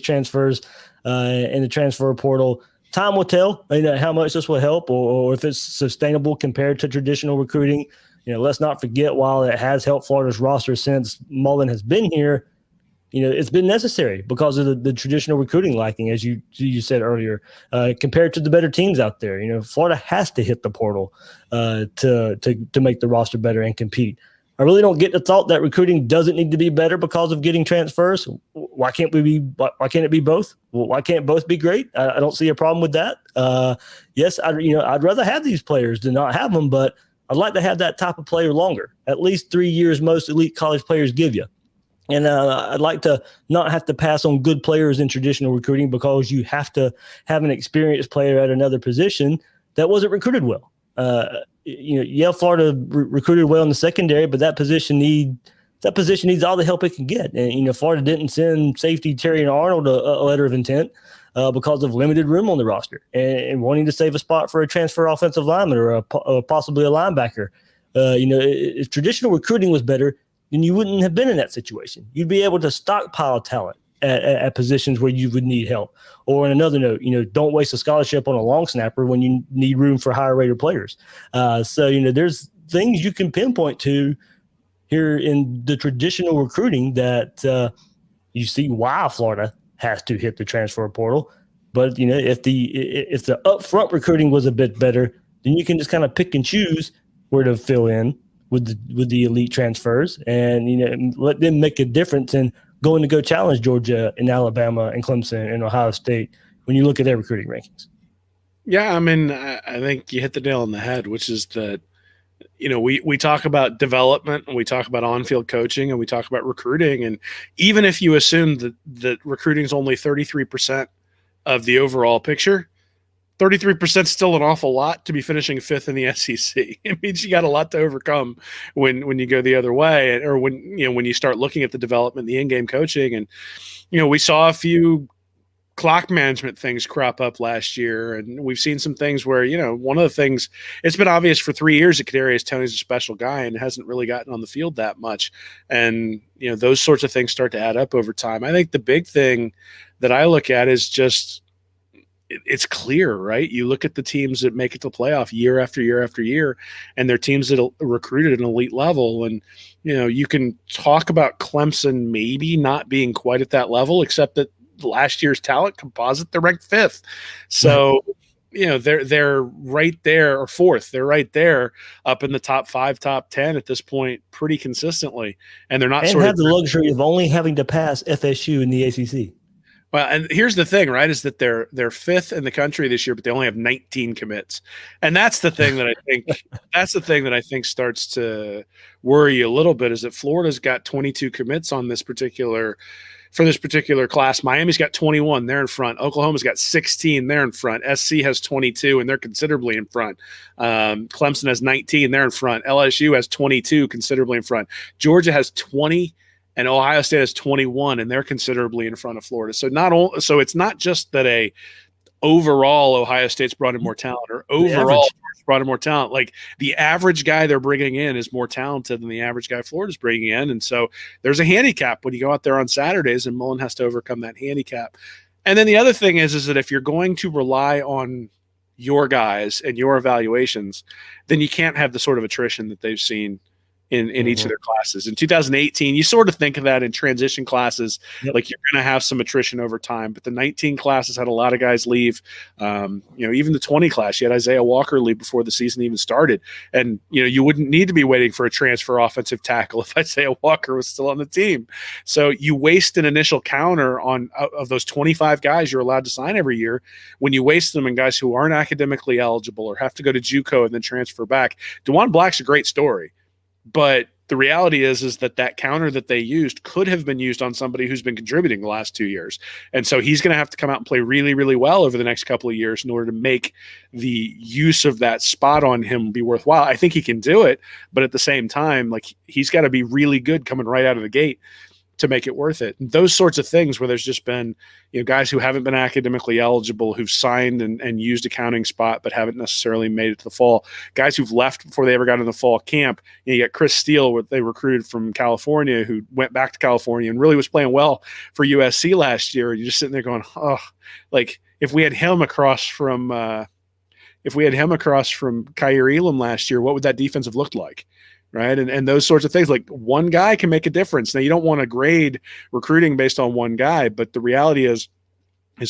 transfers and the transfer portal. Time will tell, how much this will help or if it's sustainable compared to traditional recruiting. Let's not forget, while it has helped Florida's roster since Mullen has been here, it's been necessary because of the traditional recruiting lacking, as you said earlier, compared to the better teams out there. Florida has to hit the portal to make the roster better and compete. I really don't get the thought that recruiting doesn't need to be better because of getting transfers. Why can't it be both? Well, why can't both be great? I don't see a problem with that. Yes, I'd rather have these players than not have them, but I'd like to have that type of player longer, at least 3 years most elite college players give you. And I'd like to not have to pass on good players in traditional recruiting because you have to have an experienced player at another position that wasn't recruited well. Florida recruited well in the secondary, but that position needs all the help it can get. And Florida didn't send safety Terrion Arnold a letter of intent because of limited room on the roster and wanting to save a spot for a transfer offensive lineman or possibly a linebacker. If traditional recruiting was better, then you wouldn't have been in that situation. You'd be able to stockpile talent at positions where you would need help. Or on another note, don't waste a scholarship on a long snapper when you need room for higher rated players. There's things you can pinpoint to here in the traditional recruiting that you see why Florida has to hit the transfer portal. But if the upfront recruiting was a bit better, then you can just kind of pick and choose where to fill in with the elite transfers and let them make a difference in going to go challenge Georgia and Alabama and Clemson and Ohio State when you look at their recruiting rankings. Yeah, I mean, I think you hit the nail on the head, which is that, we talk about development and we talk about on-field coaching and we talk about recruiting. And even if you assume that recruiting is only 33% of the overall picture, 33% is still an awful lot to be finishing fifth in the SEC. It means you got a lot to overcome when you go the other way, or when you start looking at the development, the in-game coaching. And we saw a few clock management things crop up last year, and we've seen some things where one of the things, it's been obvious for 3 years that Kadarius Toney's a special guy and hasn't really gotten on the field that much. And those sorts of things start to add up over time. I think the big thing that I look at is just, it's clear, right? You look at the teams that make it to playoff year after year after year, and they're teams that recruited at an elite level. And, you can talk about Clemson maybe not being quite at that level, except that last year's talent composite, they're ranked fifth. So, they're right there, or fourth. They're right there up in the top 5, top 10 at this point pretty consistently. And they're not have the luxury of only having to pass FSU in the ACC. Well, and here's the thing, right? Is that they're fifth in the country this year, but they only have 19 commits, and that's the thing that I think starts to worry you a little bit. Is that Florida's got 22 commits on this particular class. Miami's got 21, they're in front. Oklahoma's got 16, they're in front. SC has 22, and they're considerably in front. Clemson has 19, they're in front. LSU has 22, considerably in front. Georgia has 20. And Ohio State has 21, and they're considerably in front of Florida. So it's not just that overall Ohio State's brought in more talent, or overall brought in more talent. Like, the average guy they're bringing in is more talented than the average guy Florida's bringing in, and so there's a handicap when you go out there on Saturdays, and Mullen has to overcome that handicap. And then the other thing is that if you're going to rely on your guys and your evaluations, then you can't have the sort of attrition that they've seen in each of their classes. In 2018, you sort of think of that in transition classes, like you're going to have some attrition over time. But the 19 classes had a lot of guys leave. Even the 20 class, you had Isaiah Walker leave before the season even started. And, you wouldn't need to be waiting for a transfer offensive tackle if Isaiah Walker was still on the team. So you waste an initial counter of those 25 guys you're allowed to sign every year. When you waste them in guys who aren't academically eligible or have to go to JUCO and then transfer back. DeJuan Black's a great story. But the reality is that counter that they used could have been used on somebody who's been contributing the last 2 years. And so he's going to have to come out and play really, really well over the next couple of years in order to make the use of that spot on him be worthwhile. I think he can do it, but at the same time, like, he's got to be really good coming right out of the gate to make it worth it. And those sorts of things where there's just been, guys who haven't been academically eligible, who've signed and used a counting spot, but haven't necessarily made it to the fall. Guys who've left before they ever got in the fall camp. You got Chris Steele, what they recruited from California, who went back to California and really was playing well for USC last year. You're just sitting there going, oh, like, if we had him across from Kyer Elam last year, what would that defense have looked like? Right. And those sorts of things, like, one guy can make a difference. Now, you don't want to grade recruiting based on one guy, but the reality is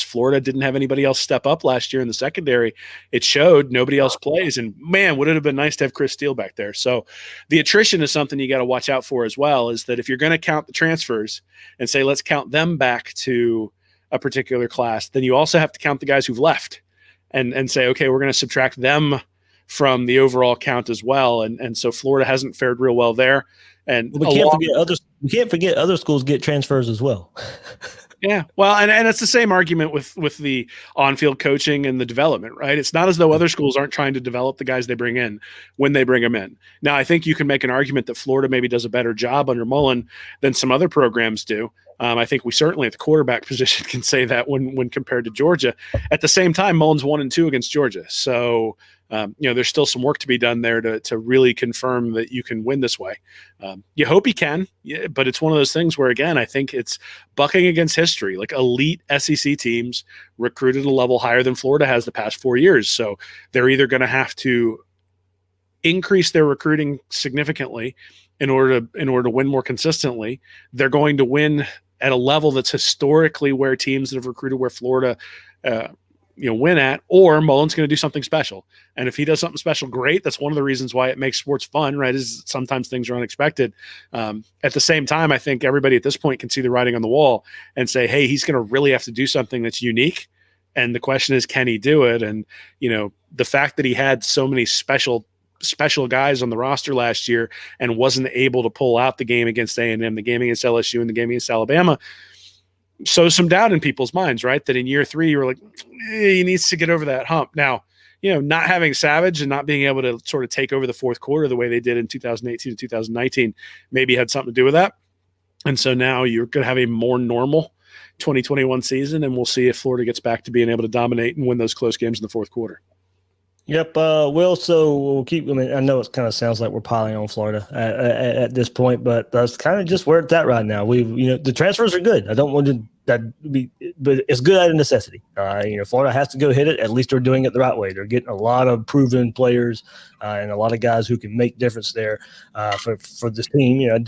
Florida didn't have anybody else step up last year in the secondary. It showed. Nobody else plays. And man, would it have been nice to have Chris Steele back there. So the attrition is something you got to watch out for as well, is that if you're going to count the transfers and say, let's count them back to a particular class, then you also have to count the guys who've left and say, okay, we're going to subtract them from the overall count as well. And so Florida hasn't fared real well there. And we can't forget other schools get transfers as well. Yeah. Well, and it's the same argument with the on-field coaching and the development, right? It's not as though other schools aren't trying to develop the guys they bring in when they bring them in. Now, I think you can make an argument that Florida maybe does a better job under Mullen than some other programs do. I think we certainly at the quarterback position can say that when compared to Georgia. At the same time, Mullen's 1-2 against Georgia. So, there's still some work to be done there to really confirm that you can win this way. You hope he can, but it's one of those things where, again, I think it's bucking against history. Like, elite SEC teams recruited a level higher than Florida has the past 4 years. So they're either going to have to increase their recruiting significantly in order to win more consistently. They're going to win at a level that's historically where teams that have recruited where Florida win at, or Mullen's going to do something special. And if he does something special, great. That's one of the reasons why it makes sports fun, right? Is sometimes things are unexpected. At the same time, I think everybody at this point can see the writing on the wall and say, hey, he's going to really have to do something that's unique. And the question is, can he do it? And, the fact that he had so many special guys on the roster last year and wasn't able to pull out the game against A&M, the game against LSU, and the game against Alabama, so some doubt in people's minds, right? That in year 3, you were like, he needs to get over that hump. Now, not having Savage and not being able to sort of take over the fourth quarter the way they did in 2018 and 2019 maybe had something to do with that. And so now you're going to have a more normal 2021 season, and we'll see if Florida gets back to being able to dominate and win those close games in the fourth quarter. Yep. So we'll keep. I mean, I know it kind of sounds like we're piling on Florida at this point, but that's kind of just where it's at right now. The transfers are good. I don't want to be, but it's good out of necessity. Florida has to go hit it. At least they're doing it the right way. They're getting a lot of proven players and a lot of guys who can make difference there for this team.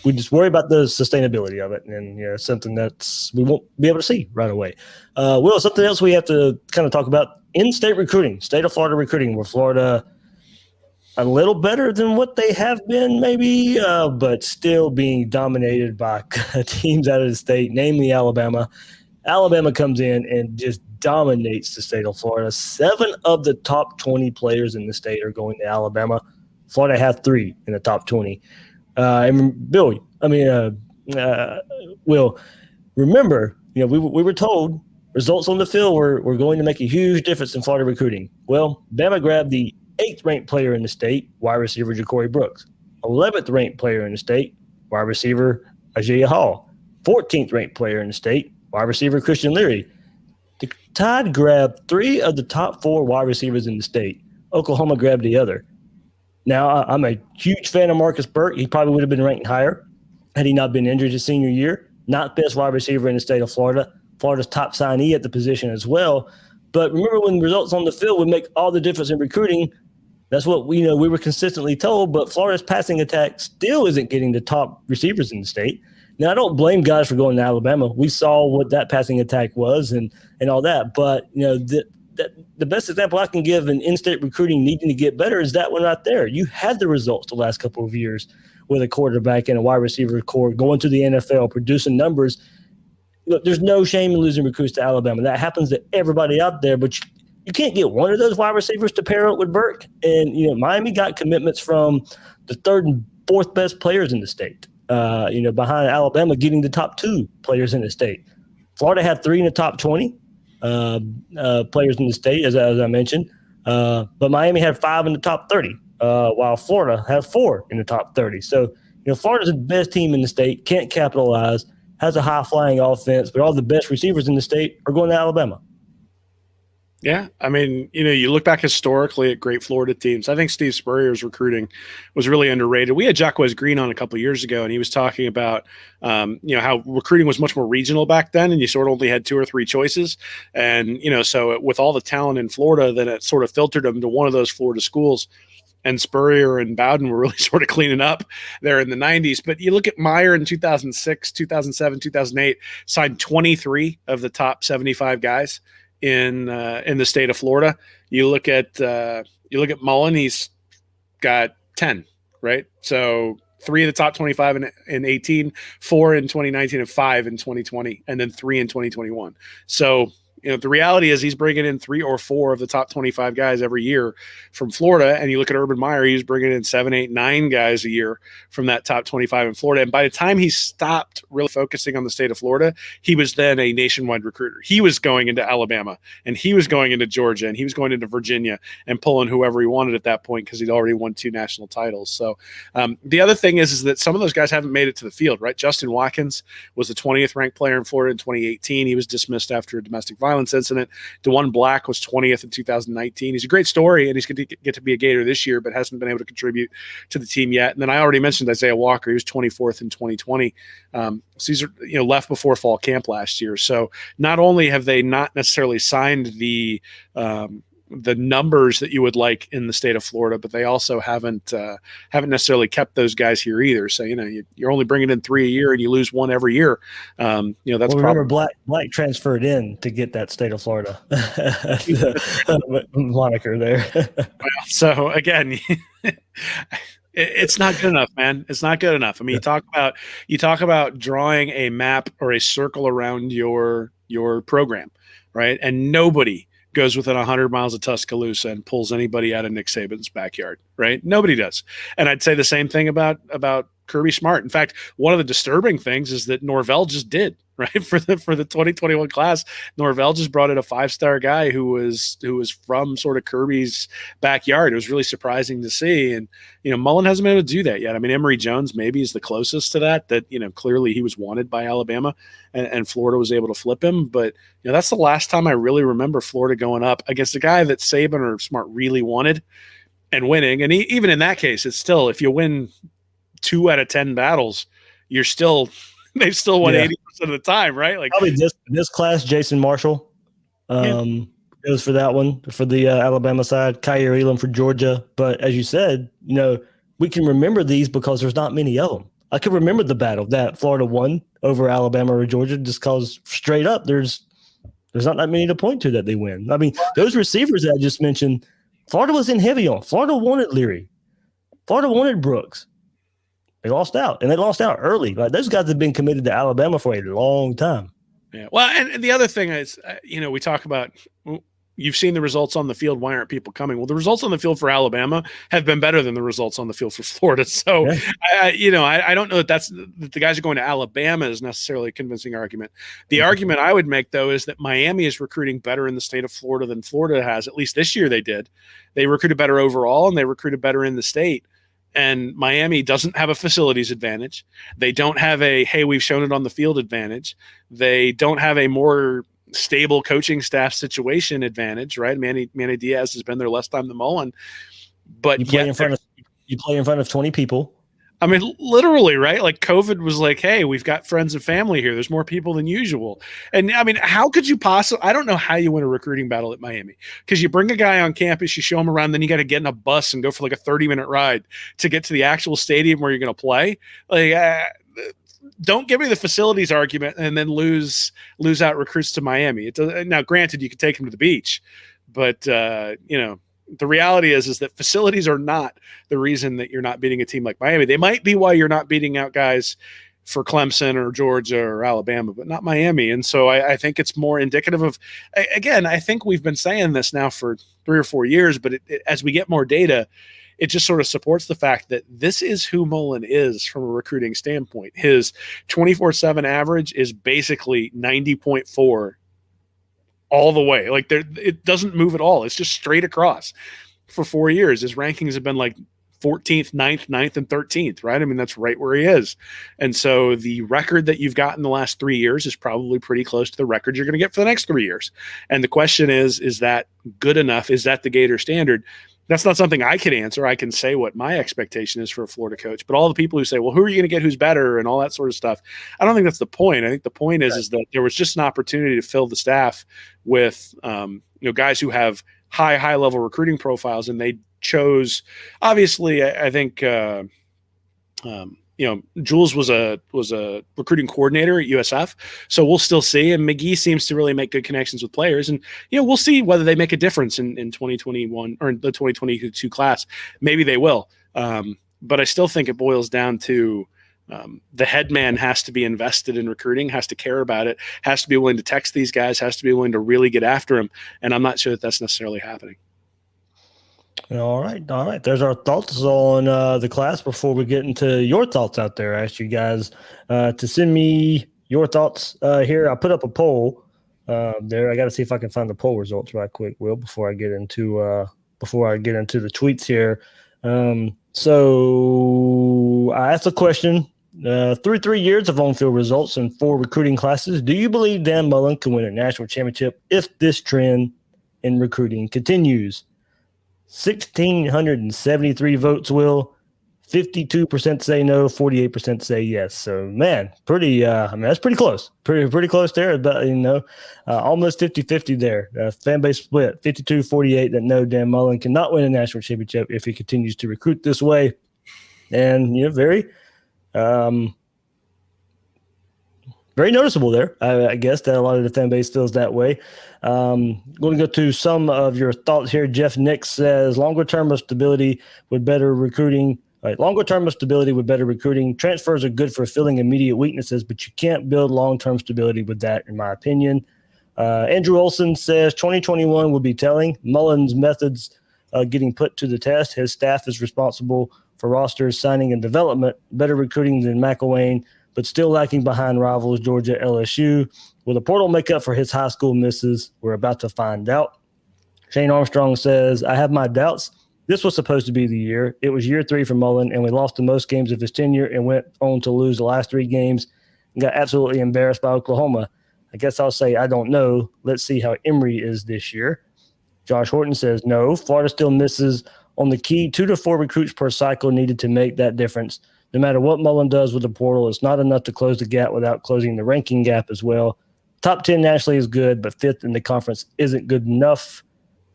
We just worry about the sustainability of it, and something that's we won't be able to see right away. Will, something else we have to kind of talk about. In-state recruiting, state of Florida recruiting, where Florida a little better than what they have been maybe, but still being dominated by teams out of the state, namely Alabama. Alabama comes in and just dominates the state of Florida. 7 of the top 20 players in the state are going to Alabama. Florida had 3 in the top 20. Will, remember, we were told results on the field were going to make a huge difference in Florida recruiting. Well, Bama grabbed the 8th ranked player in the state, wide receiver Ja'Cory Brooks. 11th ranked player in the state, wide receiver Isaiah Hall. 14th ranked player in the state, wide receiver Christian Leary. The Tide grabbed 3 of the top 4 wide receivers in the state. Oklahoma grabbed the other. Now, I'm a huge fan of Marcus Burke. He probably would have been ranked higher had he not been injured his senior year. Not best wide receiver in the state of Florida. Florida's top signee at the position as well. But remember, when results on the field would make all the difference in recruiting, that's what we were consistently told. But Florida's passing attack still isn't getting the top receivers in the state. Now, I don't blame guys for going to Alabama. We saw what that passing attack was and all that. But, the best example I can give in in-state recruiting needing to get better is that one right there. You had the results the last couple of years with a quarterback and a wide receiver core going to the NFL, producing numbers. Look, there's no shame in losing recruits to Alabama. That happens to everybody out there, but you can't get one of those wide receivers to pair up with Burke. And, Miami got commitments from the 3rd and 4th best players in the state. Behind Alabama getting the top 2 players in the state. Florida had 3 in the top 20 players in the state, as I mentioned. But Miami had 5 in the top 30, while Florida had 4 in the top 30. So, Florida's the best team in the state, can't capitalize, has a high-flying offense, but all the best receivers in the state are going to Alabama. Yeah, I mean, you look back historically at great Florida teams. I think Steve Spurrier's recruiting was really underrated. We had Jacquez Green on a couple of years ago, and he was talking about, how recruiting was much more regional back then, and you sort of only had 2 or 3 choices. And, so with all the talent in Florida, then it sort of filtered them to one of those Florida schools. And Spurrier and Bowden were really sort of cleaning up there in the 90s. But you look at Meyer in 2006, 2007, 2008, signed 23 of the top 75 guys in the state of Florida. You look at Mullen, he's got 10, right? So 3 of the top 25 in 18, 4 in 2019, and 5 in 2020, and then 3 in 2021. So the reality is he's bringing in 3 or 4 of the top 25 guys every year from Florida. And you look at Urban Meyer, he's bringing in 7, 8, 9 guys a year from that top 25 in Florida. And by the time he stopped really focusing on the state of Florida, he was then a nationwide recruiter. He was going into Alabama, and he was going into Georgia, and he was going into Virginia and pulling whoever he wanted at that point because he'd already won 2 national titles. So the other thing is that some of those guys haven't made it to the field, right? Justin Watkins was the 20th ranked player in Florida in 2018. He was dismissed after a domestic violence incident. DeJuan Black was 20th in 2019. He's a great story, and he's going to get to be a Gator this year, but hasn't been able to contribute to the team yet. And then I already mentioned Isaiah Walker. He was 24th in 2020. So these are left before fall camp last year. So not only have they not necessarily signed the numbers that you would like in the state of Florida, but they also haven't necessarily kept those guys here either. So you're only bringing in 3 a year, and you lose 1 every year. That's remember Black transferred in to get that state of Florida moniker there. So again, it's not good enough, man. It's not good enough. I mean, you talk about drawing a map or a circle around your program, right? And nobody goes within 100 miles of Tuscaloosa and pulls anybody out of Nick Saban's backyard, right? Nobody does. And I'd say the same thing about Kirby Smart. In fact, one of the disturbing things is that Norvell just did, right? For the 2021 class, Norvell just brought in a 5-star guy who was from sort of Kirby's backyard. It was really surprising to see. And, Mullen hasn't been able to do that yet. I mean, Emery Jones maybe is the closest to that, clearly he was wanted by Alabama and Florida was able to flip him. But, that's the last time I really remember Florida going up against a guy that Saban or Smart really wanted and winning. And even in that case, it's still, if you win 2 out of 10 battles, they've still won 80% of the time, right? Like probably this class, Jason Marshall goes for that one for the Alabama side, Kyer Elam for Georgia. But as you said, we can remember these because there's not many of them. I can remember the battle that Florida won over Alabama or Georgia just because straight up there's not that many to point to that they win. I mean, those receivers that I just mentioned, Florida was in heavy on. Florida wanted Leary. Florida wanted Brooks. They lost out, and they lost out early. Like, those guys have been committed to Alabama for a long time. Yeah. Well, and the other thing is, we talk about, you've seen the results on the field. Why aren't people coming? Well, the results on the field for Alabama have been better than the results on the field for Florida. So, Yeah. I don't know that the guys are going to Alabama is necessarily a convincing argument. The argument I would make, though, is that Miami is recruiting better in the state of Florida than Florida has. At least this year they did. They recruited better overall, and they recruited better in the state. And Miami doesn't have a facilities advantage. They don't have hey, we've shown it on the field advantage. They don't have a more stable coaching staff situation advantage, right? Manny Diaz has been there less time than Mullen. But you play in front of 20 people. I mean, literally, right? Like COVID was like, hey, we've got friends and family here. There's more people than usual. And I mean, how could you possibly – I don't know how you win a recruiting battle at Miami, because you bring a guy on campus, you show him around, then you got to get in a bus and go for like a 30-minute ride to get to the actual stadium where you're going to play. Like, don't give me the facilities argument and then lose out recruits to Miami. Now, granted, you could take them to the beach, but the reality is that facilities are not the reason that you're not beating a team like Miami. They might be why you're not beating out guys for Clemson or Georgia or Alabama, but not Miami. And so I think it's more indicative of, again, I think we've been saying this now for 3 or 4 years, but as we get more data, it just sort of supports the fact that this is who Mullen is from a recruiting standpoint. His 24/7 average is basically 90.4 all the way. Like it doesn't move at all. It's just straight across. For 4 years, his rankings have been like 14th, 9th, and 13th, right? I mean, that's right where he is. And so the record that you've got in the last 3 years is probably pretty close to the record you're going to get for the next 3 years. And the question is that good enough? Is that the Gator standard? That's not something I can answer. I can say what my expectation is for a Florida coach, but all the people who say, well, who are you going to get who's better and all that sort of stuff, I don't think that's the point. I think the point is that there was just an opportunity to fill the staff with guys who have high level recruiting profiles, and they chose, obviously, I think Jules was a recruiting coordinator at USF, so we'll still see. And McGee seems to really make good connections with players, and we'll see whether they make a difference in 2021 or in the 2022 class. Maybe they will, but I still think it boils down to the head man has to be invested in recruiting, has to care about it, has to be willing to text these guys, has to be willing to really get after them, and I'm not sure that that's necessarily happening. All right. There's our thoughts on the class. Before we get into your thoughts out there, I asked you guys to send me your thoughts here. I put up a poll there. I got to see if I can find the poll results right quick, Will, before I get into the tweets here. So I asked a question. Through 3 years of on-field results and 4 recruiting classes, do you believe Dan Mullen can win a national championship if this trend in recruiting continues? 1,673 votes, Will. 52% say no, 48% say yes. So, man, that's pretty close. Pretty close there. But, almost 50-50 there. Fan base split, 52-48 that no, Dan Mullen cannot win a national championship if he continues to recruit this way. And, very noticeable there. I guess that a lot of the fan base feels that way. Going to go to some of your thoughts here. Jeff Nix says longer term of stability with better recruiting. Transfers are good for filling immediate weaknesses, but you can't build long-term stability with that, in my opinion. Andrew Olson says 2021 will be telling. Mullen's methods getting put to the test. His staff is responsible for rosters, signing, and development. Better recruiting than McElwain, but still lacking behind rivals Georgia, LSU. Will the portal make up for his high school misses? We're about to find out. Shane Armstrong says, I have my doubts. This was supposed to be the year. It was year 3 for Mullen, and we lost the most games of his tenure and went on to lose the last 3 games and got absolutely embarrassed by Oklahoma. I guess I'll say I don't know. Let's see how Emery is this year. Josh Horton says, no. Florida still misses on the key 2 to 4 recruits per cycle needed to make that difference. No matter what Mullen does with the portal, it's not enough to close the gap without closing the ranking gap as well. Top 10 nationally is good, but 5th in the conference isn't good enough.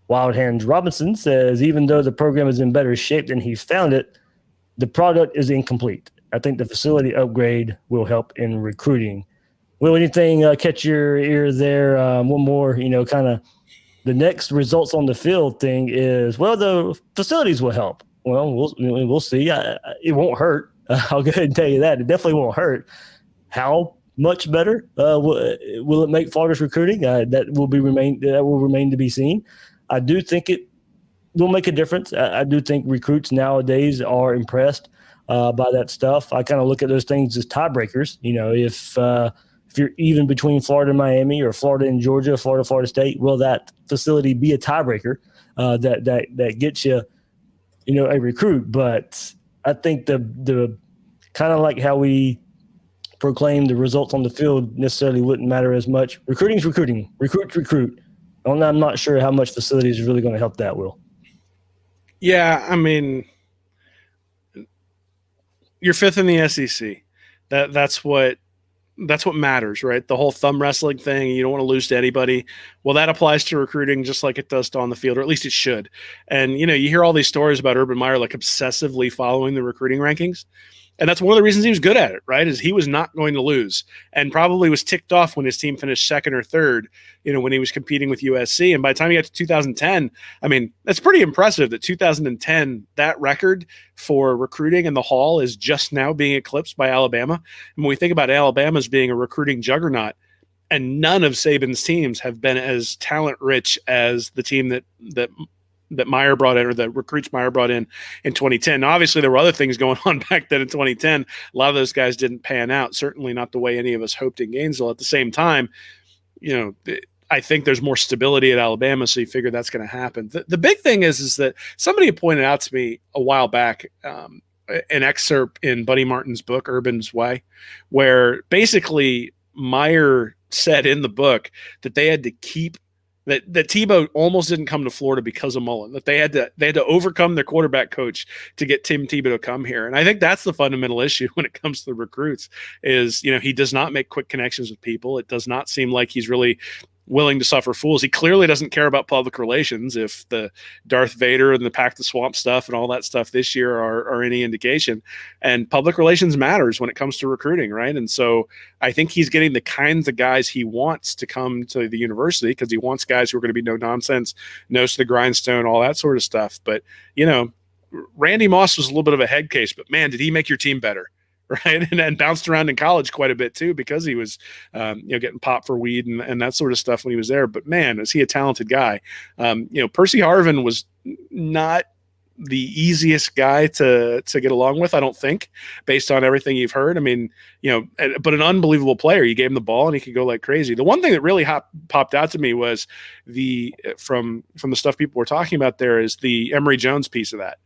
Wild Hands Robinson says, even though the program is in better shape than he found it, the product is incomplete. I think the facility upgrade will help in recruiting. Will anything catch your ear there? One more, kind of the next results on the field thing is, well, the facilities will help. Well, we'll see. It won't hurt. I'll go ahead and tell you that. It definitely won't hurt. How? much better. Will it make Florida's recruiting? That will remain to be seen. I do think it will make a difference. I do think recruits nowadays are impressed by that stuff. I kind of look at those things as tiebreakers. If you're even between Florida and Miami, or Florida and Georgia, Florida State, will that facility be a tiebreaker that gets you, a recruit? But I think the kind of like how we proclaim the results on the field necessarily wouldn't matter as much. Recruiting's recruiting. Recruit. I'm not sure how much facilities is really going to help that, Will. Yeah, I mean, you're fifth in the SEC. That's what matters, right? The whole thumb wrestling thing, you don't want to lose to anybody. Well, that applies to recruiting just like it does to on the field, or at least it should. And, you hear all these stories about Urban Meyer like obsessively following the recruiting rankings. And that's one of the reasons he was good at it, right? Is he was not going to lose, and probably was ticked off when his team finished second or third, when he was competing with USC. And by the time he got to 2010, I mean, that's pretty impressive that 2010, that record for recruiting in the Hall is just now being eclipsed by Alabama. And when we think about Alabama as being a recruiting juggernaut, and none of Saban's teams have been as talent rich as the team that Meyer brought in, or the recruits Meyer brought in 2010. Now, obviously, there were other things going on back then in 2010. A lot of those guys didn't pan out, certainly not the way any of us hoped in Gainesville. At the same time, I think there's more stability at Alabama, so you figure that's going to happen. The big thing is that somebody had pointed out to me a while back an excerpt in Buddy Martin's book, Urban's Way, where basically Meyer said in the book that they had to keep that Tebow almost didn't come to Florida because of Mullen, that they had to overcome their quarterback coach to get Tim Tebow to come here. And I think that's the fundamental issue when it comes to the recruits is, he does not make quick connections with people. It does not seem like he's really willing to suffer fools. He clearly doesn't care about public relations. If the Darth Vader and the Pack the Swamp stuff and all that stuff this year are any indication, and public relations matters when it comes to recruiting, right? And so I think he's getting the kinds of guys he wants to come to the university, because he wants guys who are going to be no nonsense, nose to the grindstone, all that sort of stuff. But, Randy Moss was a little bit of a head case, but man, did he make your team better? Right. And bounced around in college quite a bit too, because he was, getting popped for weed and that sort of stuff when he was there. But man, is he a talented guy? Percy Harvin was not the easiest guy to get along with, I don't think, based on everything you've heard. I mean, but an unbelievable player. You gave him the ball and he could go like crazy. The one thing that really popped out to me was from the stuff people were talking about there is the Emery Jones piece of that,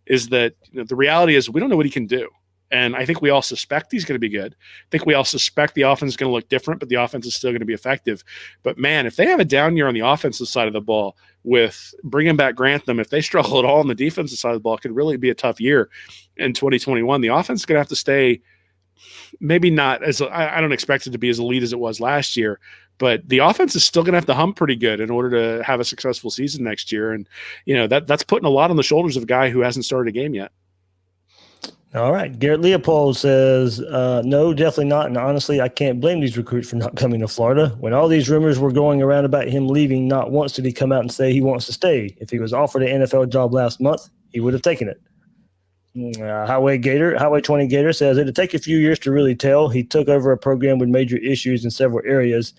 is that the reality is we don't know what he can do. And I think we all suspect he's going to be good. I think we all suspect the offense is going to look different, but the offense is still going to be effective. But, man, if they have a down year on the offensive side of the ball with bringing back Grantham, if they struggle at all on the defensive side of the ball, it could really be a tough year in 2021. The offense is going to have to stay maybe not as – I don't expect it to be as elite as it was last year, but the offense is still going to have to hum pretty good in order to have a successful season next year. And, that's putting a lot on the shoulders of a guy who hasn't started a game yet. All right. Garrett Leopold says, no, definitely not. And honestly, I can't blame these recruits for not coming to Florida. When all these rumors were going around about him leaving, not once did he come out and say he wants to stay. If he was offered an NFL job last month, he would have taken it. Highway 20 Gator says, it'd take a few years to really tell. He took over a program with major issues in several areas.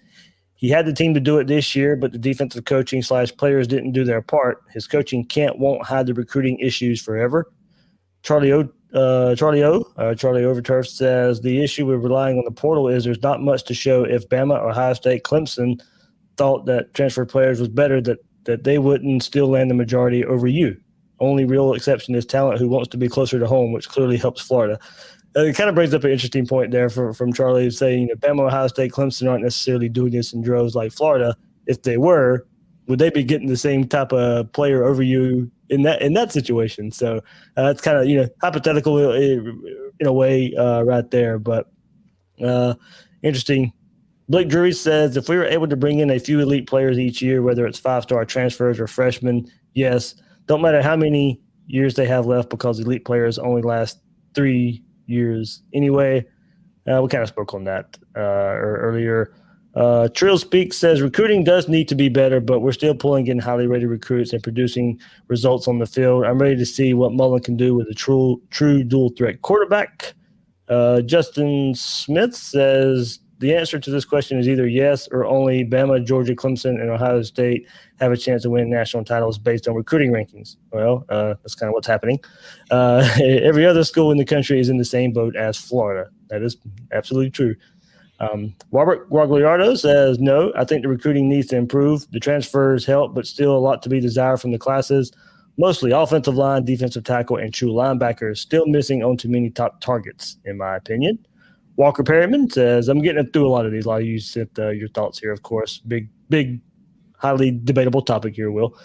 He had the team to do it this year, but the defensive coaching / players didn't do their part. His coaching won't hide the recruiting issues forever. Charlie Overturf says the issue with relying on the portal is there's not much to show. If Bama, Ohio State, Clemson thought that transfer players was better, that they wouldn't still land the majority over you. Only real exception is talent who wants to be closer to home, which clearly helps Florida. It kind of brings up an interesting point there from Charlie saying Bama, Ohio State, Clemson aren't necessarily doing this in droves like Florida. If they were, would they be getting the same type of player over you in that situation? So it's kind of hypothetical in a way right there, but interesting. Blake Drury says if we were able to bring in a few elite players each year, whether it's 5-star transfers or freshmen, yes, don't matter how many years they have left because elite players only last 3 years anyway. We kind of spoke on that earlier. Trill Speak says recruiting does need to be better, but we're still pulling in highly rated recruits and producing results on the field. I'm ready to see what Mullen can do with a true dual threat quarterback. Justin Smith says The answer to this question is either yes or only Bama, Georgia, Clemson, and Ohio State have a chance to win national titles based on recruiting rankings. Well, that's kind of what's happening. Every other school in the country is in the same boat as Florida. That is absolutely true. Robert Guagliardo says, no, I think the recruiting needs to improve. The transfers help, but still a lot to be desired from the classes. Mostly offensive line, defensive tackle, and true linebackers. Still missing on too many top targets, in my opinion. Walker Perryman says, I'm getting through a lot of these. A lot of you sent your thoughts here, of course. Big, highly debatable topic here, Will.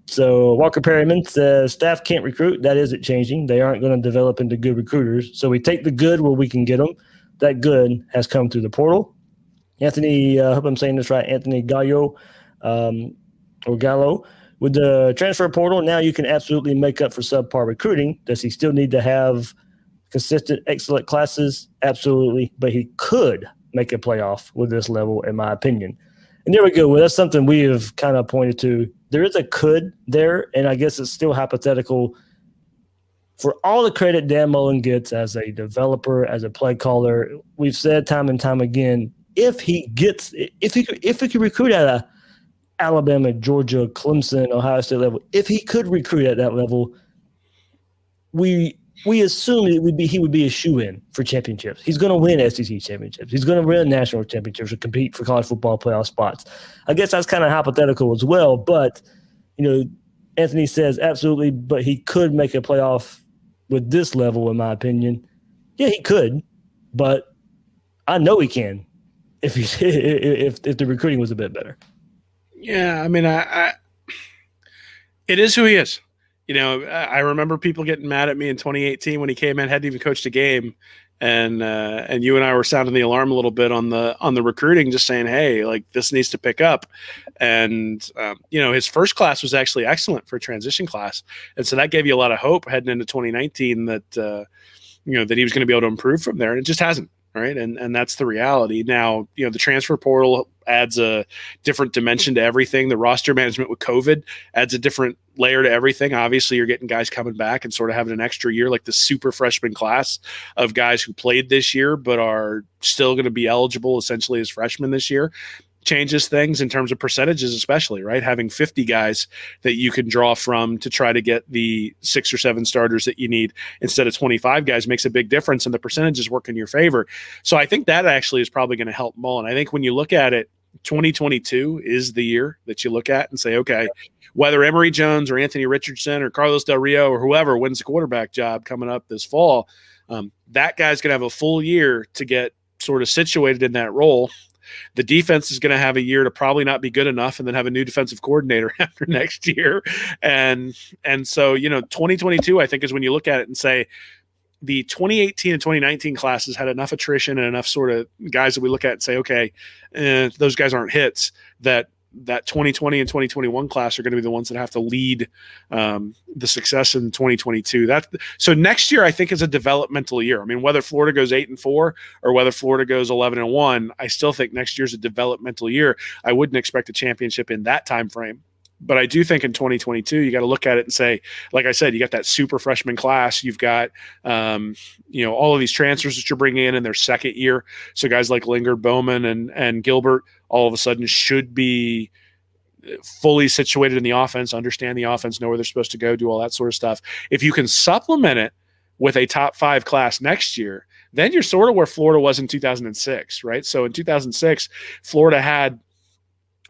So Walker Perryman says, staff can't recruit. That isn't changing. They aren't going to develop into good recruiters. So we take the good where we can get them. That good has come through the portal. Anthony, I hope I'm saying this right, Anthony Gallo, or Gallo. With the transfer portal, now you can absolutely make up for subpar recruiting. Does he still need to have consistent, excellent classes? Absolutely. But he could make a playoff with this level, in my opinion. And there we go. Well, that's something we have kind of pointed to. There is a could there, and I guess it's still hypothetical. For all the credit Dan Mullen gets as a developer, as a play caller, we've said time and time again, if he could recruit at a Alabama, Georgia, Clemson, Ohio State level, if he could recruit at that level, we assume he would be a shoo-in for championships. He's going to win SEC championships. He's going to win national championships or compete for college football playoff spots. I guess that's kind of hypothetical as well, but Anthony says absolutely, but he could make a playoff with this level, in my opinion. Yeah, he could, but I know he can if the recruiting was a bit better. Yeah, I mean, it is who he is. I remember people getting mad at me in 2018 when he came in, hadn't even coached a game, and you and I were sounding the alarm a little bit on the recruiting, just saying, hey, like this needs to pick up. And his first class was actually excellent for a transition class, and so that gave you a lot of hope heading into 2019 that that he was going to be able to improve from there, and it just hasn't. Right. And that's the reality. Now, the transfer portal adds a different dimension to everything. The roster management with COVID adds a different layer to everything. Obviously, you're getting guys coming back and sort of having an extra year, like the super freshman class of guys who played this year, but are still going to be eligible essentially as freshmen this year. Changes things in terms of percentages, especially, right? Having 50 guys that you can draw from to try to get the 6 or 7 starters that you need instead of 25 guys makes a big difference, and the percentages work in your favor. So I think that actually is probably going to help Mullen. I think when you look at it, 2022 is the year that you look at and say, okay, whether Emery Jones or Anthony Richardson or Carlos Del Rio or whoever wins the quarterback job coming up this fall, that guy's going to have a full year to get sort of situated in that role. The defense is going to have a year to probably not be good enough and then have a new defensive coordinator after next year. And so, 2022, I think, is when you look at it and say the 2018 and 2019 classes had enough attrition and enough sort of guys that we look at and say, okay, those guys aren't hits, that 2020 and 2021 class are going to be the ones that have to lead the success in 2022. So next year, I think, is a developmental year. I mean, whether Florida goes 8-4 or whether Florida goes 11-1, I still think next year's a developmental year. I wouldn't expect a championship in that time frame. But I do think in 2022, you got to look at it and say, like I said, you got that super freshman class. You've got, all of these transfers that you're bringing in their second year. So guys like Lingard, Bowman, and Gilbert all of a sudden should be fully situated in the offense, understand the offense, know where they're supposed to go, do all that sort of stuff. If you can supplement it with a top 5 class next year, then you're sort of where Florida was in 2006, right? So in 2006, Florida had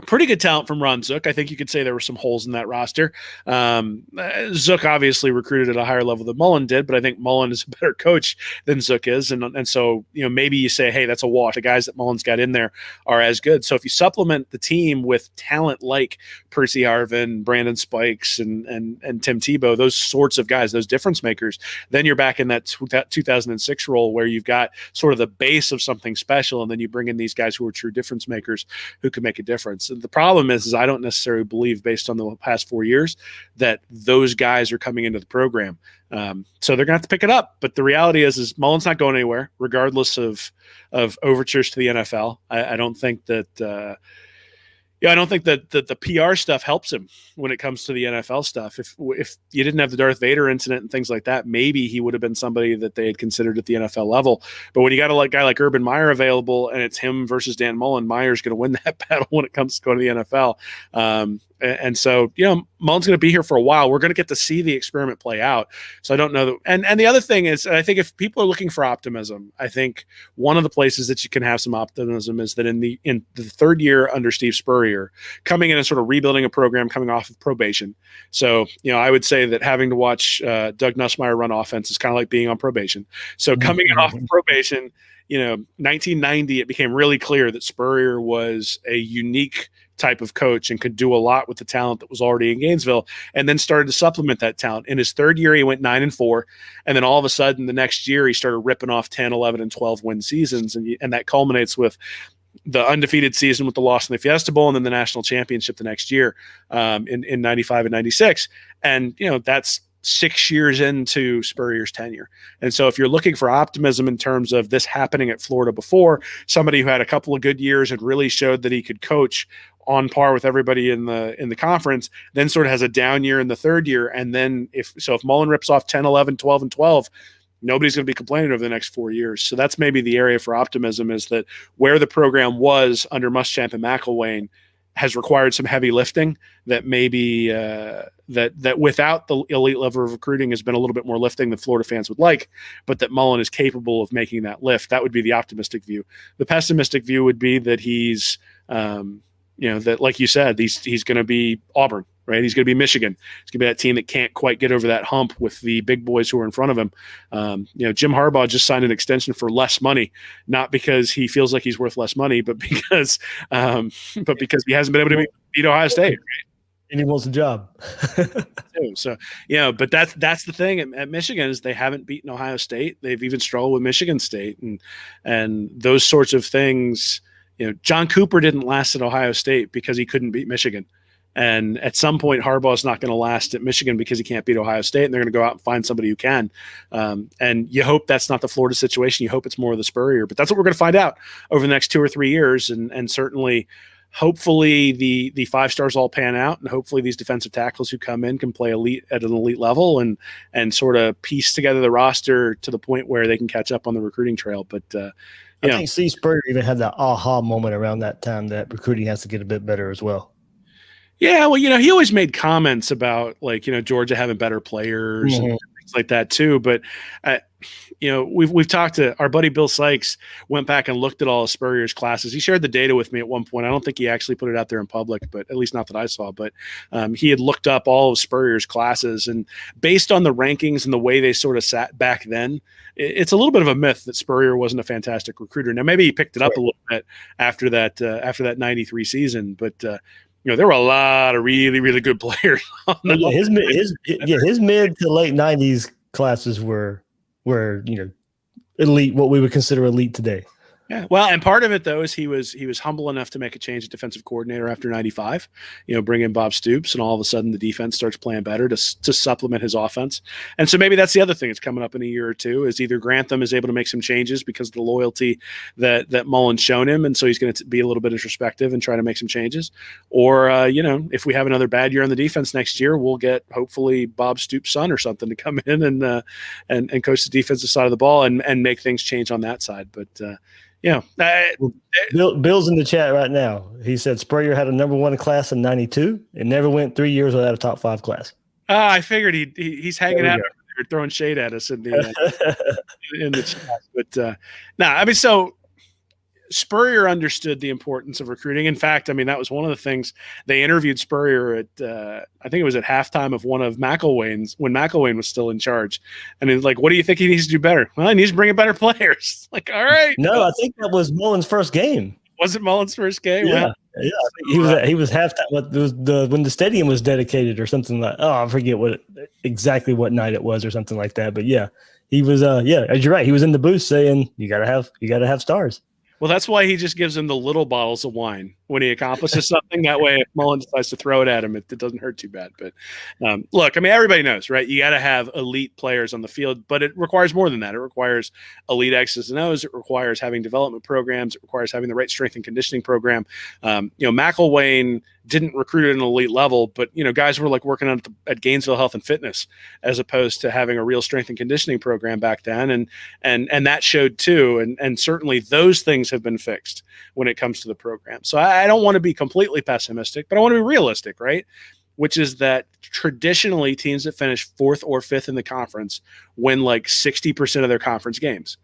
pretty good talent from Ron Zook. I think you could say there were some holes in that roster. Zook obviously recruited at a higher level than Mullen did, but I think Mullen is a better coach than Zook is. And so, maybe you say, hey, that's a wash. The guys that Mullen's got in there are as good. So if you supplement the team with talent like Percy Harvin, Brandon Spikes, and Tim Tebow, those sorts of guys, those difference makers, then you're back in that 2006 role where you've got sort of the base of something special, and then you bring in these guys who are true difference makers who can make a difference. The problem is I don't necessarily believe, based on the past 4 years, that those guys are coming into the program. So they're going to have to pick it up. But the reality is Mullen's not going anywhere, regardless of overtures to the NFL. I don't think that Yeah, I don't think that the PR stuff helps him when it comes to the NFL stuff. If you didn't have the Darth Vader incident and things like that, maybe he would have been somebody that they had considered at the NFL level. But when you got a guy like Urban Meyer available and it's him versus Dan Mullen, Meyer's going to win that battle when it comes to going to the NFL. And so, Mullen's going to be here for a while. We're going to get to see the experiment play out. So I don't know. And the other thing is, I think if people are looking for optimism, I think one of the places that you can have some optimism is that in the third year under Steve Spurrier, coming in and sort of rebuilding a program coming off of probation. So, I would say that having to watch Doug Nussmeier run offense is kind of like being on probation. So coming in off of probation, 1990, it became really clear that Spurrier was a unique type of coach and could do a lot with the talent that was already in Gainesville, and then started to supplement that talent. In his third year, he went 9-4. And then all of a sudden the next year he started ripping off 10, 11, and 12 win seasons. And that culminates with the undefeated season with the loss in the Fiesta Bowl and then the national championship the next year in 95 and 96. And, that's 6 years into Spurrier's tenure. And so if you're looking for optimism in terms of this happening at Florida before, somebody who had a couple of good years and really showed that he could coach on par with everybody in the conference, then sort of has a down year in the third year. And then if Mullen rips off 10, 11, 12, and 12, nobody's going to be complaining over the next 4 years. So that's maybe the area for optimism, is that where the program was under Muschamp and McElwain has required some heavy lifting that maybe that without the elite level of recruiting has been a little bit more lifting than Florida fans would like, but that Mullen is capable of making that lift. That would be the optimistic view. The pessimistic view would be that he's, that, like you said, he's going to be Auburn, right? He's going to be Michigan. It's going to be that team that can't quite get over that hump with the big boys who are in front of him. Jim Harbaugh just signed an extension for less money, not because he feels like he's worth less money, but because he hasn't been able to beat Ohio State. Right? And he wants a job. So, but that's the thing at Michigan, is they haven't beaten Ohio State. They've even struggled with Michigan State and those sorts of things. John Cooper didn't last at Ohio State because he couldn't beat Michigan. And at some point, Harbaugh is not going to last at Michigan because he can't beat Ohio State, and they're going to go out and find somebody who can. And you hope that's not the Florida situation. You hope it's more of the Spurrier. But that's what we're going to find out over the next 2 or 3 years. And certainly, hopefully, the 5 stars all pan out, and hopefully these defensive tackles who come in can play elite at an elite level and sort of piece together the roster to the point where they can catch up on the recruiting trail. But I think Steve Spurrier even had that aha moment around that time that recruiting has to get a bit better as well. Yeah, well, he always made comments about Georgia having better players and things like that too. But we've talked to our buddy Bill Sykes, went back and looked at all of Spurrier's classes. He shared the data with me at one point. I don't think he actually put it out there in public, but at least not that I saw. But he had looked up all of Spurrier's classes, and based on the rankings and the way they sort of sat back then, it's a little bit of a myth that Spurrier wasn't a fantastic recruiter. Now maybe he picked it up a little bit after that 93 season, but there were a lot of really, really good players. His mid to late 90s classes were elite, what we would consider elite today. Yeah. Well, and part of it though is he was humble enough to make a change at defensive coordinator after 95, bring in Bob Stoops, and all of a sudden the defense starts playing better to supplement his offense. And so maybe that's the other thing that's coming up in a year or two, is either Grantham is able to make some changes because of the loyalty that Mullen's shown him, and so he's going to be a little bit introspective and try to make some changes, or if we have another bad year on the defense next year, we'll get hopefully Bob Stoops' son or something to come in and coach the defensive side of the ball and make things change on that side. But Bill's in the chat right now. He said Spurrier had a number 1 class in 92 and never went 3 years without a top 5 class. I figured he's hanging out there throwing shade at us in the chat. But so Spurrier understood the importance of recruiting. In fact, that was one of the things they interviewed Spurrier at, I think it was at halftime of one of McElwain's, when McElwain was still in charge. And he's like, what do you think he needs to do better? Well, he needs to bring in better players. Like, all right. No, I think that was Mullen's first game. Was it Mullen's first game? Yeah. Well, yeah. He was halftime. When the stadium was dedicated or something like, I forget exactly what night it was or something like that. But yeah, he was, you're right. He was in the booth saying, you gotta have stars. Well, that's why he just gives them the little bottles of wine, when he accomplishes something. That way, if Mullen decides to throw it at him, it doesn't hurt too bad. But look, I mean, everybody knows, right? You got to have elite players on the field, but it requires more than that. It requires elite X's and O's. It requires having development programs. It requires having the right strength and conditioning program. McElwain didn't recruit at an elite level, but guys were like working on at Gainesville Health and Fitness as opposed to having a real strength and conditioning program back then, and that showed too. And certainly those things have been fixed when it comes to the program. So I don't want to be completely pessimistic, but I want to be realistic, right? Which is that traditionally teams that finish 4th or 5th in the conference win like 60% of their conference games.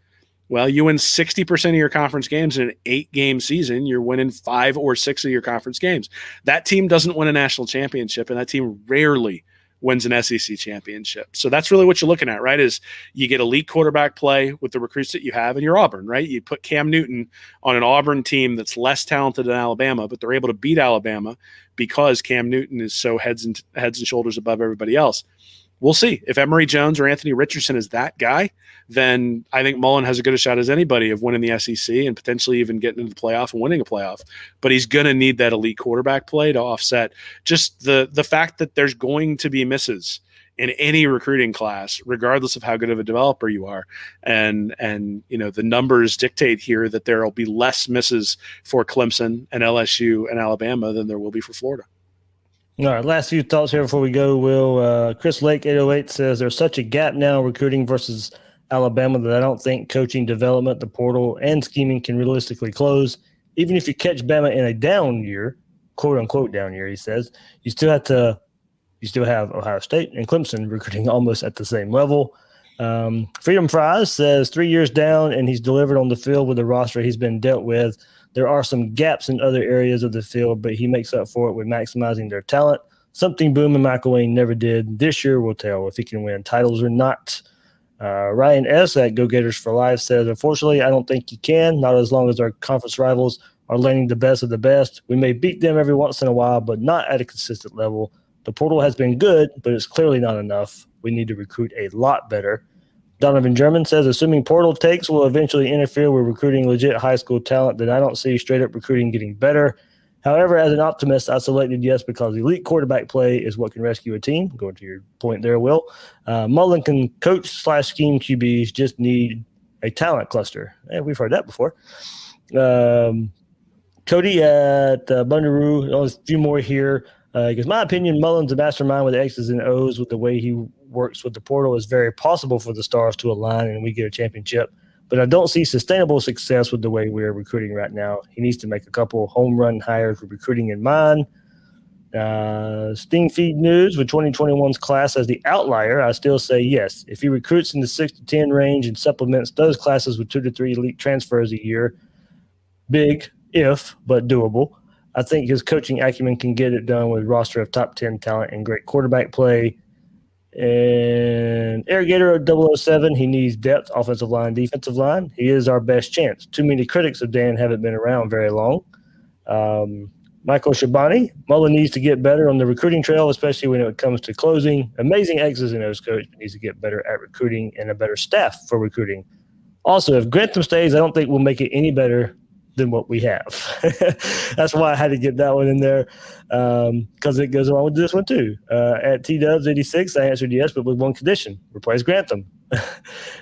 Well, you win 60% of your conference games in an 8-game season, you're winning 5 or 6 of your conference games. That team doesn't win a national championship, and that team rarely wins an SEC championship. So that's really what you're looking at, right? Is you get elite quarterback play with the recruits that you have, and you're Auburn, right? You put Cam Newton on an Auburn team that's less talented than Alabama, but they're able to beat Alabama because Cam Newton is so heads and shoulders above everybody else. We'll see. If Emery Jones or Anthony Richardson is that guy, then I think Mullen has as good a shot as anybody of winning the SEC and potentially even getting into the playoff and winning a playoff. But he's going to need that elite quarterback play to offset just the fact that there's going to be misses in any recruiting class, regardless of how good of a developer you are. And the numbers dictate here that there will be less misses for Clemson and LSU and Alabama than there will be for Florida. All right, last few thoughts here before we go, Will. Chris Lake, 808, says there's such a gap now recruiting versus Alabama that I don't think coaching, development, the portal, and scheming can realistically close. Even if you catch Bama in a down year, quote-unquote down year, he says, you still have Ohio State and Clemson recruiting almost at the same level. Freedom Fries says 3 years down, and he's delivered on the field with the roster he's been dealt with. There are some gaps in other areas of the field, but he makes up for it with maximizing their talent. Something Boom and McElwain never did. This year will tell if he can win titles or not. Ryan S. at Go Gators for Life says, unfortunately, I don't think he can, not as long as our conference rivals are landing the best of the best. We may beat them every once in a while, but not at a consistent level. The portal has been good, but it's clearly not enough. We need to recruit a lot better. Donovan German says, assuming portal takes will eventually interfere with recruiting legit high school talent, then I don't see straight-up recruiting getting better. However, as an optimist, I selected yes because elite quarterback play is what can rescue a team. Going to your point there, Will. Mullen can coach/scheme QBs, just need a talent cluster. We've heard that before. Cody at Bundaroo, a few more here. Because my opinion, Mullen's a mastermind with X's and O's with the way he works with the portal. Is very possible for the stars to align and we get a championship. But I don't see sustainable success with the way we're recruiting right now. He needs to make a couple home run hires with recruiting in mind. Sting Feed News with 2021's class as the outlier. I still say yes. If he recruits in the 6 to 10 range and supplements those classes with 2 to 3 elite transfers a year, big if, but doable. I think his coaching acumen can get it done with a roster of top 10 talent and great quarterback play. And Irrigator 007, he needs depth, offensive line, defensive line. He is our best chance. Too many critics of Dan haven't been around very long. Michael Shabani, Mullen needs to get better on the recruiting trail, especially when it comes to closing. Amazing X's and O's coach, but needs to get better at recruiting and a better staff for recruiting. Also, if Grantham stays, I don't think we'll make it any better than what we have. That's why I had to get that one in there because it goes along with this one too. At T-Dubs86, I answered yes, but with one condition: replace Grantham.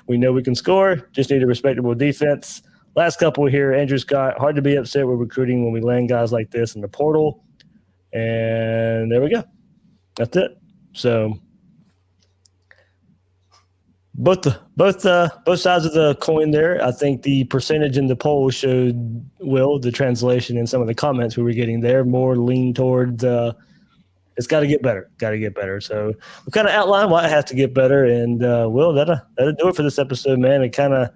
We know we can score, just need a respectable defense. Last couple here, Andrew Scott, hard to be upset with recruiting when we land guys like this in the portal. And there we go. That's it. So both sides of the coin there. I think the percentage in the poll showed, Will, the translation in some of the comments we were getting there, more lean towards it's got to get better. Got to get better. So we kind of outlined why it has to get better. And, Will, that'll do it for this episode, man. And kind of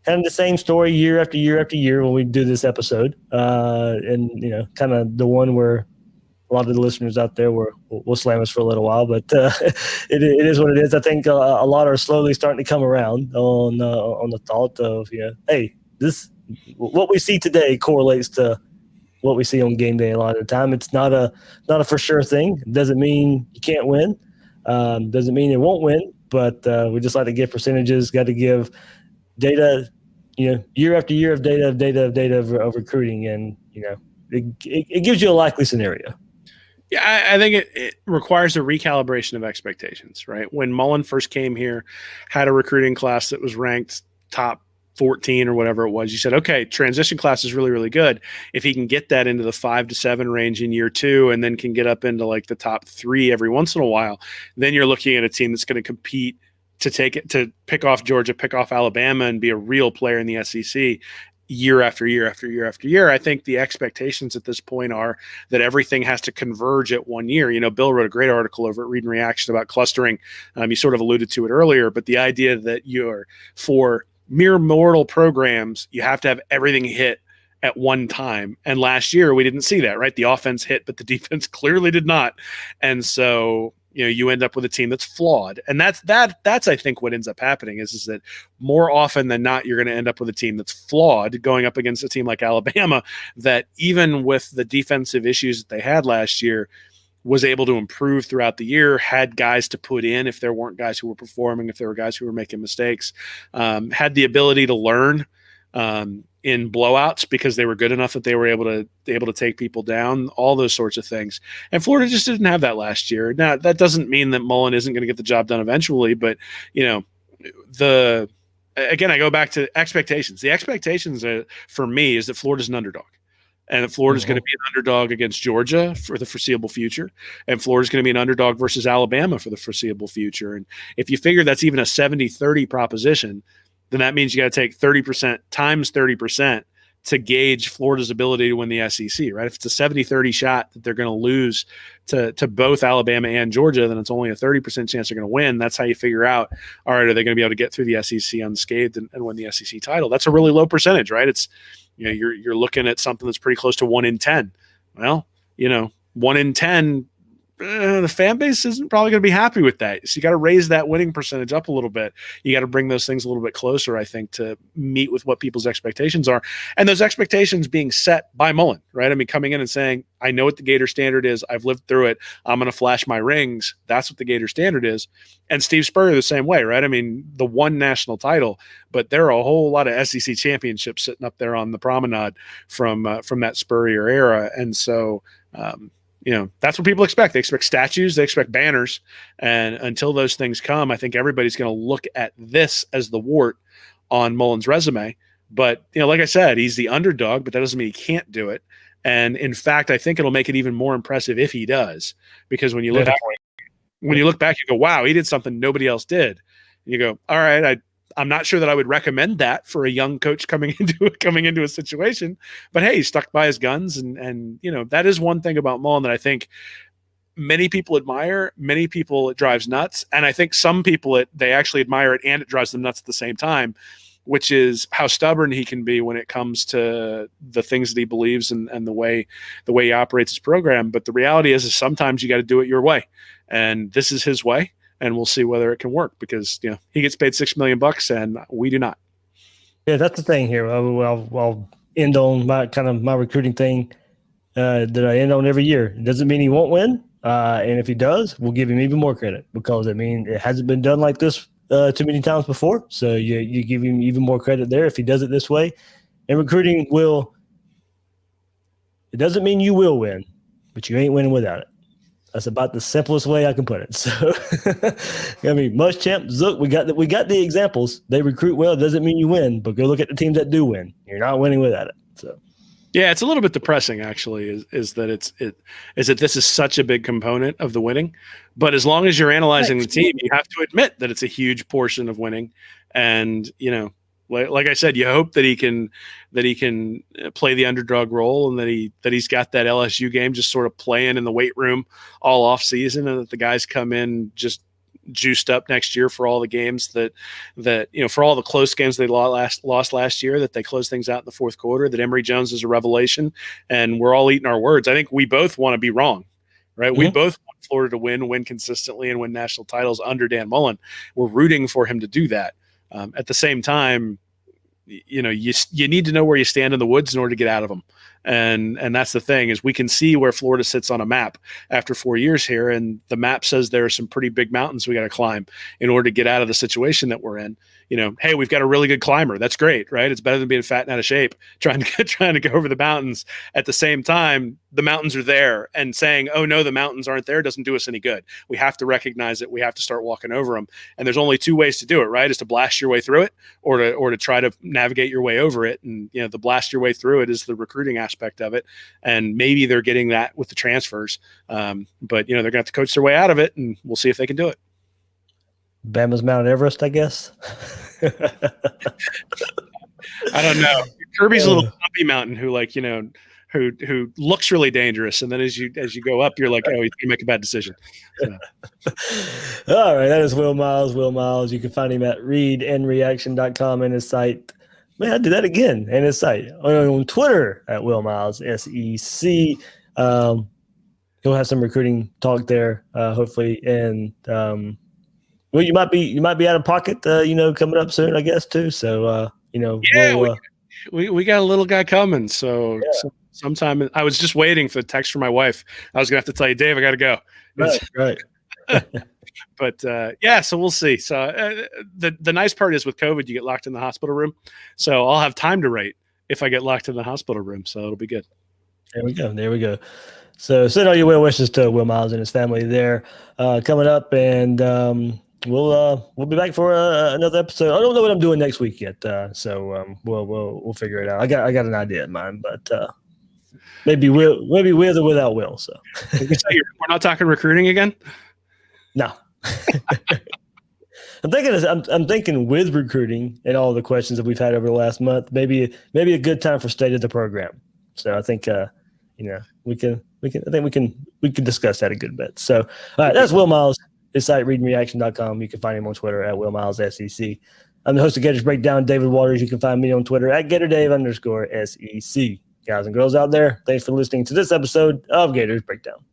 the same story year after year after year when we do this episode. And, kind of the one where a lot of the listeners out there will slam us for a little while, but it is what it is. I think a lot are slowly starting to come around on the thought of, hey, what we see today correlates to what we see on game day a lot of the time. It's not a for sure thing. It doesn't mean you can't win. Doesn't mean it won't win, but we just like to give percentages, got to give data, year after year of data of recruiting. And, it gives you a likely scenario. Yeah, I think it requires a recalibration of expectations, right? When Mullen first came here, had a recruiting class that was ranked top 14 or whatever it was. You said, okay, transition class is really, really good. If he can get that into the 5 to 7 range in year 2 and then can get up into like the top 3 every once in a while, then you're looking at a team that's going to compete to pick off Georgia, pick off Alabama, and be a real player in the SEC. Year after year after year after year. I think the expectations at this point are that everything has to converge at 1 year. You know, Bill wrote a great article over at Read and Reaction about clustering. You sort of alluded to it earlier, but the idea that for mere mortal programs, you have to have everything hit at one time. And last year we didn't see that, right? The offense hit, but the defense clearly did not. And so, you know, you end up with a team that's flawed. And that's I think what ends up happening is that more often than not, you're going to end up with a team that's flawed going up against a team like Alabama that even with the defensive issues that they had last year was able to improve throughout the year, had guys to put in if there weren't guys who were performing, if there were guys who were making mistakes, had the ability to learn in blowouts because they were good enough that they were able to take people down, all those sorts of things. And Florida just didn't have that last year. Now, that doesn't mean that Mullen isn't going to get the job done eventually, but you know, again, I go back to expectations. The expectations for me is that Florida's an underdog. And that Florida's going to be an underdog against Georgia for the foreseeable future. And Florida's going to be an underdog versus Alabama for the foreseeable future. And if you figure that's even a 70-30 proposition, then that means you got to take 30% times 30% to gauge Florida's ability to win the SEC, right? If it's a 70-30 shot that they're going to lose to both Alabama and Georgia, then it's only a 30% chance they're going to win. That's how you figure out, all right, are they going to be able to get through the SEC unscathed and win the SEC title? That's a really low percentage, right? It's, you know, you're looking at something that's pretty close to 1 in 10. Well, you know, 1 in 10, the fan base isn't probably going to be happy with that. So you got to raise that winning percentage up a little bit. You got to bring those things a little bit closer, I think, to meet with what people's expectations are. And those expectations being set by Mullen, right? I mean, coming in and saying, I know what the Gator standard is. I've lived through it. I'm going to flash my rings. That's what the Gator standard is. And Steve Spurrier the same way, right? I mean, the one national title, but there are a whole lot of SEC championships sitting up there on the promenade from that Spurrier era. And so, you know, that's what people expect. They expect statues. They expect banners. And until those things come, I think everybody's going to look at this as the wart on Mullen's resume. But, you know, like I said, he's the underdog, but that doesn't mean he can't do it. And in fact, I think it'll make it even more impressive if he does, because when you look back, you go, wow, he did something nobody else did. And you go, all right, I'm not sure that I would recommend that for a young coach coming into a situation, but hey, he stuck by his guns. And, you know, that is one thing about Mullen that I think many people admire, many people it drives nuts. And I think some people they actually admire it and it drives them nuts at the same time, which is how stubborn he can be when it comes to the things that he believes and the way he operates his program. But the reality is sometimes you got to do it your way. And this is his way. And we'll see whether it can work because, you know, he gets paid $6 million and we do not. Yeah, that's the thing here. I'll end on my recruiting thing that I end on every year. It doesn't mean he won't win. And if he does, we'll give him even more credit because, I mean, it hasn't been done like this too many times before. So you give him even more credit there if he does it this way. And recruiting it doesn't mean you will win, but you ain't winning without it. That's about the simplest way I can put it. So, I mean, Muschamp, Zook, we got the examples. They recruit well. It doesn't mean you win, but go look at the teams that do win. You're not winning without it. So, yeah, it's a little bit depressing actually. Is that that this is such a big component of the winning, but as long as you're analyzing the team, you have to admit that it's a huge portion of winning. And you know, like I said, you hope that he can play the underdog role and that he's got that LSU game just sort of playing in the weight room all off season, and that the guys come in just juiced up next year for all the games that you know, for all the close games they lost last year, that they close things out in the fourth quarter, that Emery Jones is a revelation, and we're all eating our words. I think we both want to be wrong, right? Mm-hmm. We both want Florida to win consistently and win national titles under Dan Mullen. We're rooting for him to do that. At the same time, you know, you need to know where you stand in the woods in order to get out of them. And that's the thing, is we can see where Florida sits on a map after 4 years here. And the map says there are some pretty big mountains we got to climb in order to get out of the situation that we're in. Hey, we've got a really good climber. That's great, right? It's better than being fat and out of shape, trying to go over the mountains. At the same time, the mountains are there, and saying, oh no, the mountains aren't there, doesn't do us any good. We have to recognize it. We have to start walking over them. And there's only two ways to do it, right? Is to blast your way through it, or to try to navigate your way over it. And, the blast your way through it is the recruiting aspect of it. And maybe they're getting that with the transfers. But, they're going to have to coach their way out of it, and we'll see if they can do it. Bama's Mount Everest, I guess. I don't know. Kirby's a little bumpy mountain who who looks really dangerous, and then as you go up, you're like, oh, he's gonna make a bad decision. So. All right, that is Will Miles. Will Miles. You can find him at readandreaction.com and his site. Man, I did that again. And his site on Twitter at Will Miles SEC. He'll have some recruiting talk there, hopefully, and. Well, you might be out of pocket, coming up soon, I guess, too. So, yeah, we got a little guy coming. So, sometime I was just waiting for the text from my wife. I was gonna have to tell you, Dave, I got to go. Right. But so we'll see. So the nice part is with COVID, you get locked in the hospital room. So I'll have time to write if I get locked in the hospital room. So it'll be good. There we go. So send all your well wishes to Will Miles and his family there coming up, and. We'll be back for another episode. I don't know what I'm doing next week yet, so we'll figure it out. I got an idea in mind, but maybe with or without Will. So we're not talking recruiting again. No, I'm thinking with recruiting and all the questions that we've had over the last month. Maybe a good time for state of the program. So I think we can discuss that a good bit. So all right, that's Will Miles. His site, readandreaction.com. You can find him on Twitter at Will Miles SEC. I'm the host of Gators Breakdown, David Waters. You can find me on Twitter at GatorDave_SEC. Guys and girls out there, thanks for listening to this episode of Gators Breakdown.